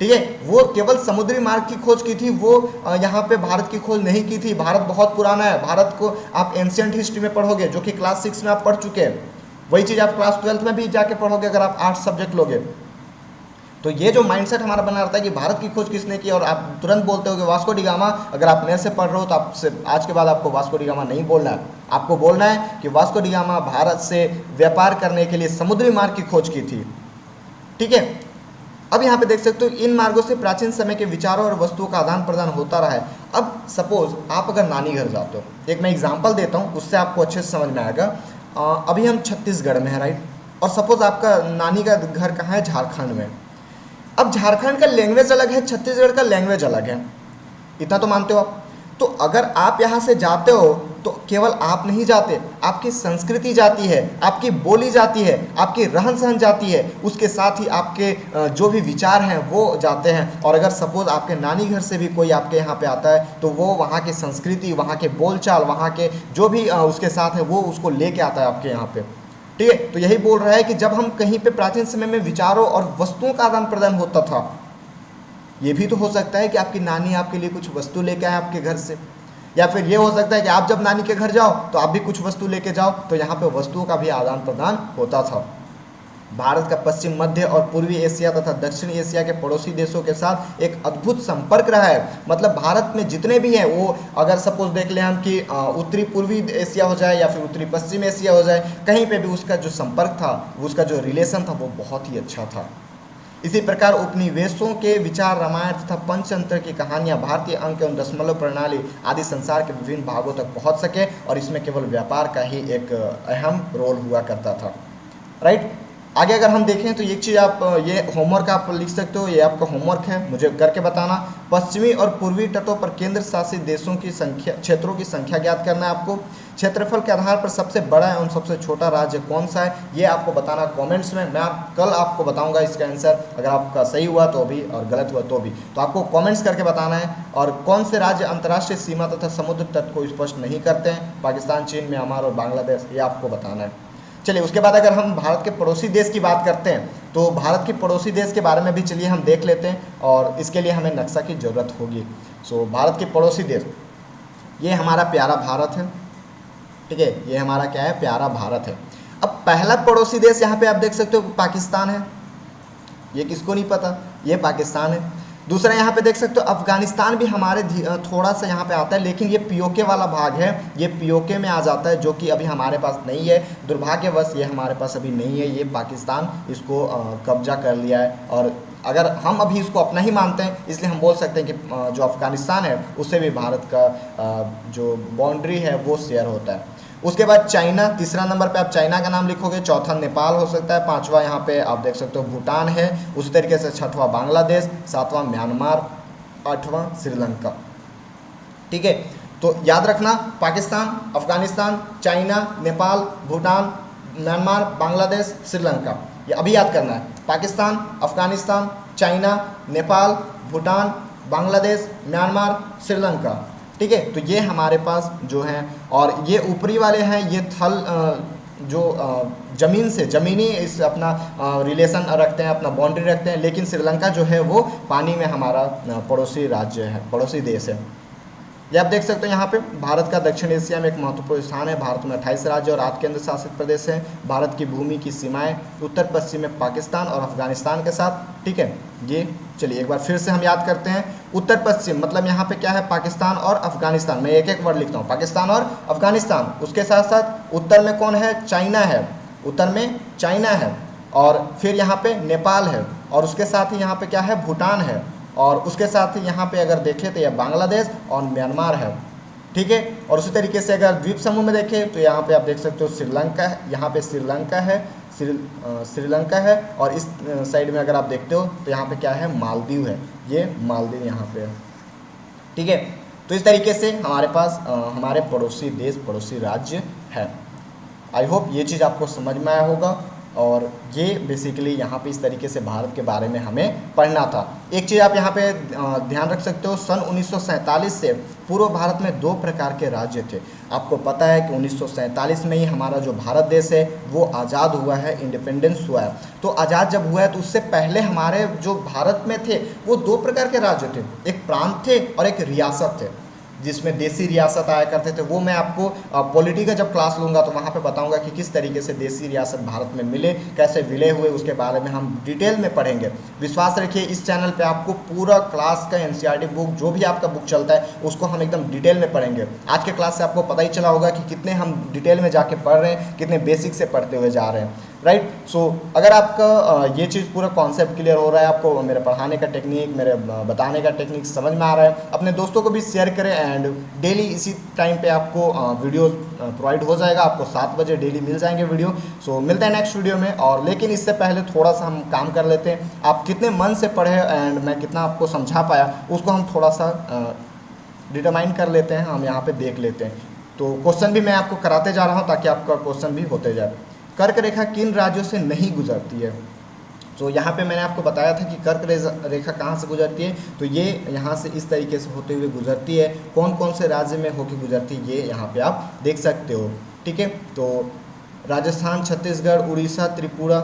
ठीक है, वो केवल समुद्री मार्ग की खोज की थी, वो यहाँ पे भारत की खोज नहीं की थी। भारत बहुत पुराना है, भारत को आप एंशिएंट हिस्ट्री में पढ़ोगे, जो कि क्लास 6 में आप पढ़ चुके हैं, वही चीज़ आप क्लास 12 में भी जाके पढ़ोगे अगर आप आर्ट्स सब्जेक्ट लोगे। तो ये जो माइंडसेट हमारा बना रहता है कि भारत की खोज किसने की, और आप तुरंत बोलते हो कि वास्को डी गामा। अगर आप मेरे से पढ़ रहे हो तो आपसे आज के बाद आपको वास्को डी गामा नहीं बोलना है, आपको बोलना है कि वास्को डी गामा भारत से व्यापार करने के लिए समुद्री मार्ग की खोज की थी, ठीक है। अब यहाँ पे देख सकते हो इन मार्गों से प्राचीन समय के विचारों और वस्तुओं का आदान प्रदान होता रहा है। अब सपोज आप अगर नानी घर जाते हो, एक मैं एग्जांपल देता हूँ, उससे आपको अच्छे से समझ में आएगा। अभी हम छत्तीसगढ़ में है, राइट, और सपोज आपका नानी का घर कहाँ है, झारखंड में। अब झारखंड का लैंग्वेज अलग है, छत्तीसगढ़ का लैंग्वेज अलग है, इतना तो मानते हो आप। तो अगर आप यहाँ से जाते हो तो केवल आप नहीं जाते, आपकी संस्कृति जाती है, आपकी बोली जाती है, आपकी रहन सहन जाती है, उसके साथ ही आपके जो भी विचार हैं वो जाते हैं। और अगर सपोज आपके नानी घर से भी कोई आपके यहाँ पे आता है तो वो वहाँ की संस्कृति, वहाँ के बोलचाल, वहाँ के जो भी उसके साथ है वो उसको लेके आता है आपके यहाँ पे, ठीक है। तो यही बोल रहा है कि जब हम कहीं पे प्राचीन समय में विचारों और वस्तुओं का आदान प्रदान होता था, ये भी तो हो सकता है कि आपकी नानी आपके लिए कुछ वस्तु लेके आए आपके घर से, या फिर ये हो सकता है कि आप जब नानी के घर जाओ तो आप भी कुछ वस्तु लेके जाओ, तो यहाँ पे वस्तुओं का भी आदान प्रदान होता था। भारत का पश्चिम, मध्य और पूर्वी एशिया तथा दक्षिण एशिया के पड़ोसी देशों के साथ एक अद्भुत संपर्क रहा है। मतलब भारत में जितने भी हैं वो, अगर सपोज देख लें हम कि उत्तरी पूर्वी एशिया हो जाए या फिर उत्तरी पश्चिम एशिया हो जाए, कहीं पे भी उसका जो संपर्क था, उसका जो रिलेशन था वो बहुत ही अच्छा था। इसी प्रकार उपनिवेशों के विचार, रामायण तथा पंचतंत्र की कहानियां, भारतीय अंक एवं दशमलव प्रणाली आदि संसार के विभिन्न भागों तक पहुंच सके, और इसमें केवल व्यापार का ही एक अहम रोल हुआ करता था। राइट, आगे अगर हम देखें तो एक चीज़ आप ये होमवर्क आप लिख सकते हो, ये आपका होमवर्क है, मुझे करके बताना। पश्चिमी और पूर्वी तटों पर केंद्र शासित देशों की संख्या, क्षेत्रों की संख्या ज्ञात करना है आपको। क्षेत्रफल के आधार पर सबसे बड़ा एवं सबसे छोटा राज्य कौन सा है, ये आपको बताना कमेंट्स में। मैं कल आपको बताऊंगा इसका आंसर, अगर आपका सही हुआ तो भी और गलत हुआ तो भी, तो आपको कमेंट्स करके बताना है। और कौन से राज्य अंतर्राष्ट्रीय सीमा तथा समुद्र तट को स्पष्ट नहीं करते हैं, पाकिस्तान, चीन, म्यांमार और बांग्लादेश, ये आपको बताना है। चलिए, उसके बाद अगर हम भारत के पड़ोसी देश की बात करते हैं तो भारत के पड़ोसी देश के बारे में भी चलिए हम देख लेते हैं, और इसके लिए हमें नक्शा की ज़रूरत होगी। सो भारत के पड़ोसी देश, ये हमारा प्यारा भारत है, ठीक है, ये हमारा क्या है, प्यारा भारत है। अब पहला पड़ोसी देश यहाँ पे आप देख सकते हो पाकिस्तान है, ये किसको नहीं पता, ये पाकिस्तान है। दूसरा यहाँ पे देख सकते हो अफगानिस्तान भी हमारे थोड़ा सा यहाँ पे आता है, लेकिन ये पीओके वाला भाग है, ये पीओके में आ जाता है, जो कि अभी हमारे पास नहीं है, दुर्भाग्यवश ये हमारे पास अभी नहीं है। ये पाकिस्तान इसको कब्जा कर लिया है, और अगर हम अभी इसको अपना ही मानते हैं, इसलिए हम बोल सकते हैं कि जो अफगानिस्तान है उससे भी भारत का जो बाउंड्री है वो शेयर होता है। उसके बाद चाइना, तीसरा नंबर पे आप चाइना का नाम लिखोगे, चौथा नेपाल हो सकता है, पांचवा यहाँ पे आप देख सकते हो भूटान है, उसी तरीके से छठवां बांग्लादेश, सातवां म्यांमार, आठवां श्रीलंका। ठीक है, तो याद रखना पाकिस्तान, अफगानिस्तान, चाइना, नेपाल, भूटान, म्यांमार, बांग्लादेश, श्रीलंका, ये अभी याद करना है। Pakistan, Afghanistan, China, Nepal, Bhutan, Bangladesh, Myanmar, Sri Lanka. ठीक है, तो ये हमारे पास जो हैं, और ये ऊपरी वाले हैं, ये थल जो ज़मीन से ज़मीनी इस अपना रिलेशन रखते हैं, अपना बाउंड्री रखते हैं, लेकिन श्रीलंका जो है वो पानी में हमारा पड़ोसी राज्य है, पड़ोसी देश है। ये आप देख सकते हो यहाँ पे भारत का दक्षिण एशिया में एक महत्वपूर्ण स्थान है। भारत में 28 राज्य और 8 केंद्र शासित प्रदेश हैं। भारत की भूमि की सीमाएं उत्तर पश्चिम में पाकिस्तान और अफगानिस्तान के साथ। ठीक है, ये चलिए एक बार फिर से हम याद करते हैं। उत्तर पश्चिम मतलब यहाँ पे क्या है, पाकिस्तान और अफगानिस्तान। मैं एक एक वर्ड लिखता हूँ, पाकिस्तान और अफगानिस्तान। उसके साथ साथ उत्तर में कौन है, चाइना है, उत्तर में चाइना है, और फिर यहाँ पे नेपाल है, और उसके साथ ही यहाँ पे क्या है, भूटान है, और उसके साथ ही यहाँ पे अगर देखें तो यह बांग्लादेश और म्यांमार है। ठीक है, और उसी तरीके से अगर द्वीप समूह में देखें तो यहाँ पे आप देख सकते हो श्रीलंका है, यहाँ पे श्रीलंका है, श्रीलंका है, और इस साइड में अगर आप देखते हो तो यहाँ पे क्या है, मालदीव है, ये मालदीव यहाँ पे है। ठीक है, तो इस तरीके से हमारे पास हमारे पड़ोसी देश, पड़ोसी राज्य है। आई होप ये चीज़ आपको समझ में आया होगा, और ये बेसिकली यहाँ पे इस तरीके से भारत के बारे में हमें पढ़ना था। एक चीज़ आप यहाँ पे ध्यान रख सकते हो, सन 1947 से पूर्व भारत में 2 प्रकार के राज्य थे। आपको पता है कि 1947 में ही हमारा जो भारत देश है वो आज़ाद हुआ है, इंडिपेंडेंस हुआ है। तो आज़ाद जब हुआ है तो उससे पहले हमारे जो भारत में थे वो 2 प्रकार के राज्य थे, एक प्रांत थे और एक रियासत थे, जिसमें देसी रियासत आया करते थे। वो मैं आपको पॉलिटी का जब क्लास लूँगा तो वहाँ पे बताऊँगा कि किस तरीके से देसी रियासत भारत में मिले, कैसे विलय हुए, उसके बारे में हम डिटेल में पढ़ेंगे। विश्वास रखिए इस चैनल पे आपको पूरा क्लास का एनसीईआरटी बुक, जो भी आपका बुक चलता है उसको हम एकदम डिटेल में पढ़ेंगे। आज के क्लास से आपको पता ही चला होगा कि कितने हम डिटेल में जाके पढ़ रहे हैं, कितने बेसिक से पढ़ते हुए जा रहे हैं। राइट, सो अगर आपका ये चीज़ पूरा कॉन्सेप्ट क्लियर हो रहा है, आपको मेरे पढ़ाने का टेक्निक, मेरे बताने का टेक्निक समझ में आ रहा है, अपने दोस्तों को भी शेयर करें। एंड डेली इसी टाइम पे आपको वीडियो प्रोवाइड हो जाएगा, आपको 7 बजे डेली मिल जाएंगे वीडियो। सो मिलते हैं नेक्स्ट वीडियो में। और लेकिन इससे पहले थोड़ा सा हम काम कर लेते हैं, आप कितने मन से पढ़े एंड मैं कितना आपको समझा पाया उसको हम थोड़ा सा डिटरमाइन कर लेते हैं, हम यहाँ पर देख लेते हैं। तो क्वेश्चन भी मैं आपको कराते जा रहा हूँ ताकि आपका क्वेश्चन भी होते जाए। कर्क रेखा किन राज्यों से नहीं गुजरती है? तो यहाँ पे मैंने आपको बताया था कि कर्क रेखा कहाँ से गुजरती है, तो ये यहाँ से इस तरीके से होते हुए गुजरती है। कौन कौन से राज्य में होकर गुजरती है ये यहाँ पे आप देख सकते हो। ठीक है, तो राजस्थान, छत्तीसगढ़, उड़ीसा, त्रिपुरा।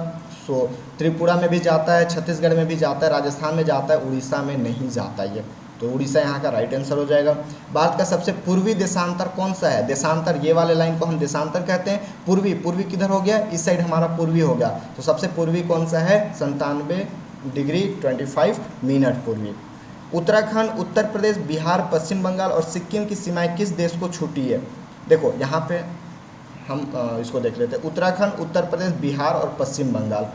सो त्रिपुरा में भी जाता है, छत्तीसगढ़ में भी जाता है, राजस्थान में जाता है, उड़ीसा में नहीं जाता ये। तो उड़ीसा यहाँ का राइट आंसर हो जाएगा। भारत का सबसे पूर्वी देशांतर कौन सा है? देशांतर, ये वाले लाइन को हम देशांतर कहते हैं। पूर्वी, पूर्वी किधर हो गया? इस साइड हमारा पूर्वी हो गया। तो सबसे पूर्वी कौन सा है? 97 डिग्री 25 मिनट पूर्वी। उत्तराखंड, उत्तर प्रदेश, बिहार, पश्चिम बंगाल और सिक्किम की सीमाएं किस देश को छूती है? देखो यहाँ पे हम इसको देख लेते हैं। उत्तराखंड, उत्तर प्रदेश, बिहार और पश्चिम बंगाल।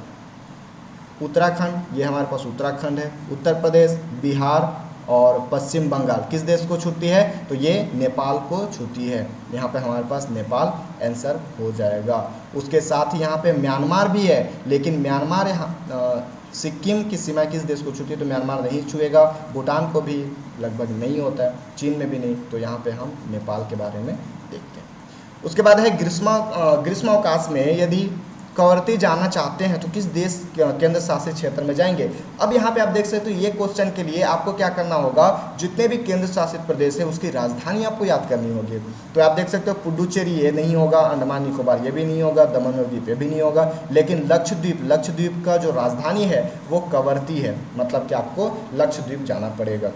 उत्तराखंड, ये हमारे पास उत्तराखंड है। उत्तर प्रदेश, बिहार और पश्चिम बंगाल किस देश को छूती है? तो ये नेपाल को छूती है। यहाँ पे हमारे पास नेपाल आंसर हो जाएगा। उसके साथ ही यहाँ पे म्यांमार भी है, लेकिन म्यांमार यहाँ सिक्किम की सीमा किस देश को छूती है? तो म्यांमार नहीं छुएगा। भूटान को भी लगभग नहीं होता है, चीन में भी नहीं। तो यहाँ पे हम नेपाल के बारे में देखते हैं। उसके बाद है ग्रीष्मावकाश में यदि कवरती जाना चाहते हैं तो किस देश केंद्र शासित क्षेत्र में जाएंगे? अब यहाँ पे आप देख सकते हो, ये क्वेश्चन के लिए आपको क्या करना होगा, जितने भी केंद्र शासित प्रदेश है उसकी राजधानी आपको याद करनी होगी। तो आप देख सकते हो पुडुचेरी ये नहीं होगा, अंडमान निकोबार ये भी नहीं होगा, दमन और दीप ये भी नहीं होगा, लेकिन लक्षद्वीप का जो राजधानी है वो कवरती है। मतलब कि आपको लक्षद्वीप जाना पड़ेगा।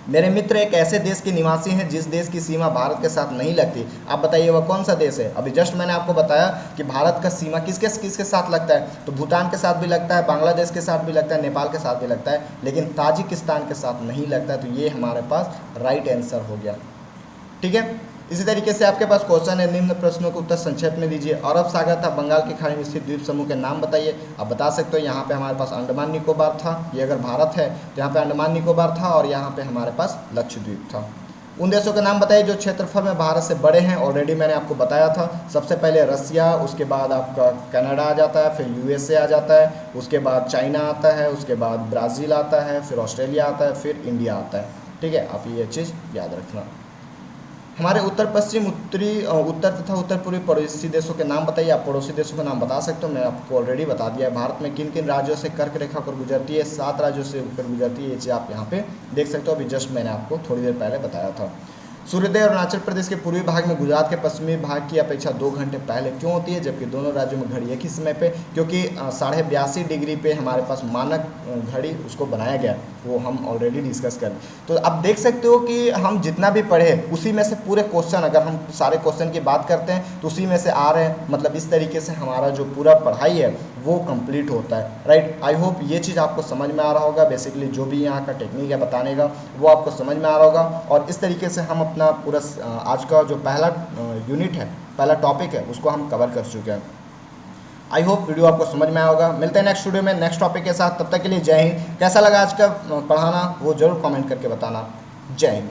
मेरे मित्र एक ऐसे देश के निवासी हैं जिस देश की सीमा भारत के साथ नहीं लगती। आप बताइए वह कौन सा देश है? अभी जस्ट मैंने आपको बताया कि भारत का सीमा किसके साथ लगता है। तो भूटान के साथ भी लगता है, बांग्लादेश के साथ भी लगता है, नेपाल के साथ भी लगता है, लेकिन ताजिकिस्तान के साथ नहीं लगता है। तो ये हमारे पास राइट आंसर हो गया। ठीक है, इसी तरीके से आपके पास क्वेश्चन है, निम्न प्रश्नों के उत्तर संक्षेप में दीजिए। अरब सागर था, बंगाल की खाड़ी में स्थित द्वीप समूह के नाम बताइए। आप बता सकते हो, यहाँ पे हमारे पास अंडमान निकोबार था। ये अगर भारत है तो यहाँ पे अंडमान निकोबार था, और यहाँ पे हमारे पास लक्षद्वीप था। उन देशों के नाम बताइए जो क्षेत्रफल में भारत से बड़े हैं। ऑलरेडी मैंने आपको बताया था। सबसे पहले रसिया, उसके बाद आपका कनाडा आ जाता है, फिर यूएसए आ जाता है, उसके बाद चाइना आता है, उसके बाद ब्राज़ील आता है, फिर ऑस्ट्रेलिया आता है, फिर इंडिया आता है। ठीक है, आप ये चीज़ याद रखना। हमारे उत्तर पश्चिम, उत्तर तथा उत्तर पूर्वी पड़ोसी देशों के नाम बताइए। आप पड़ोसी देशों के नाम बता सकते हो, मैं आपको ऑलरेडी बता दिया है। भारत में किन किन राज्यों से कर्क रेखा होकर गुजरती है? 7 राज्यों से होकर गुजरती है। ये चीज़ आप यहाँ पे देख सकते हो। अभी जस्ट मैंने आपको थोड़ी देर पहले बताया था। सूर्योदय अरुणाचल प्रदेश के पूर्वी भाग में गुजरात के पश्चिमी भाग की अपेक्षा 2 घंटे पहले क्यों होती है, जबकि दोनों राज्यों में घड़ी एक ही समय पे? क्योंकि 82.5 डिग्री पे हमारे पास मानक घड़ी उसको बनाया गया, वो हम ऑलरेडी डिस्कस कर। तो आप देख सकते हो कि हम जितना भी पढ़े उसी में से पूरे क्वेश्चन, अगर हम सारे क्वेश्चन की बात करते हैं तो उसी में से आ रहे हैं। मतलब इस तरीके से हमारा जो पूरा पढ़ाई है वो कंप्लीट होता है। राइट, आई होप ये चीज़ आपको समझ में आ रहा होगा। बेसिकली जो भी यहाँ का टेक्निक है बताने का वो आपको समझ में आ रहा होगा। और इस तरीके से हम अपना पूरा आज का जो पहला यूनिट है, पहला टॉपिक है, उसको हम कवर कर चुके हैं। आई होप वीडियो आपको समझ में आया होगा। मिलते हैं नेक्स्ट वीडियो में नेक्स्ट टॉपिक के साथ। तब तक के लिए जय हिंद। कैसा लगा आज का पढ़ाना वो जरूर कमेंट करके बताना। जय हिंद।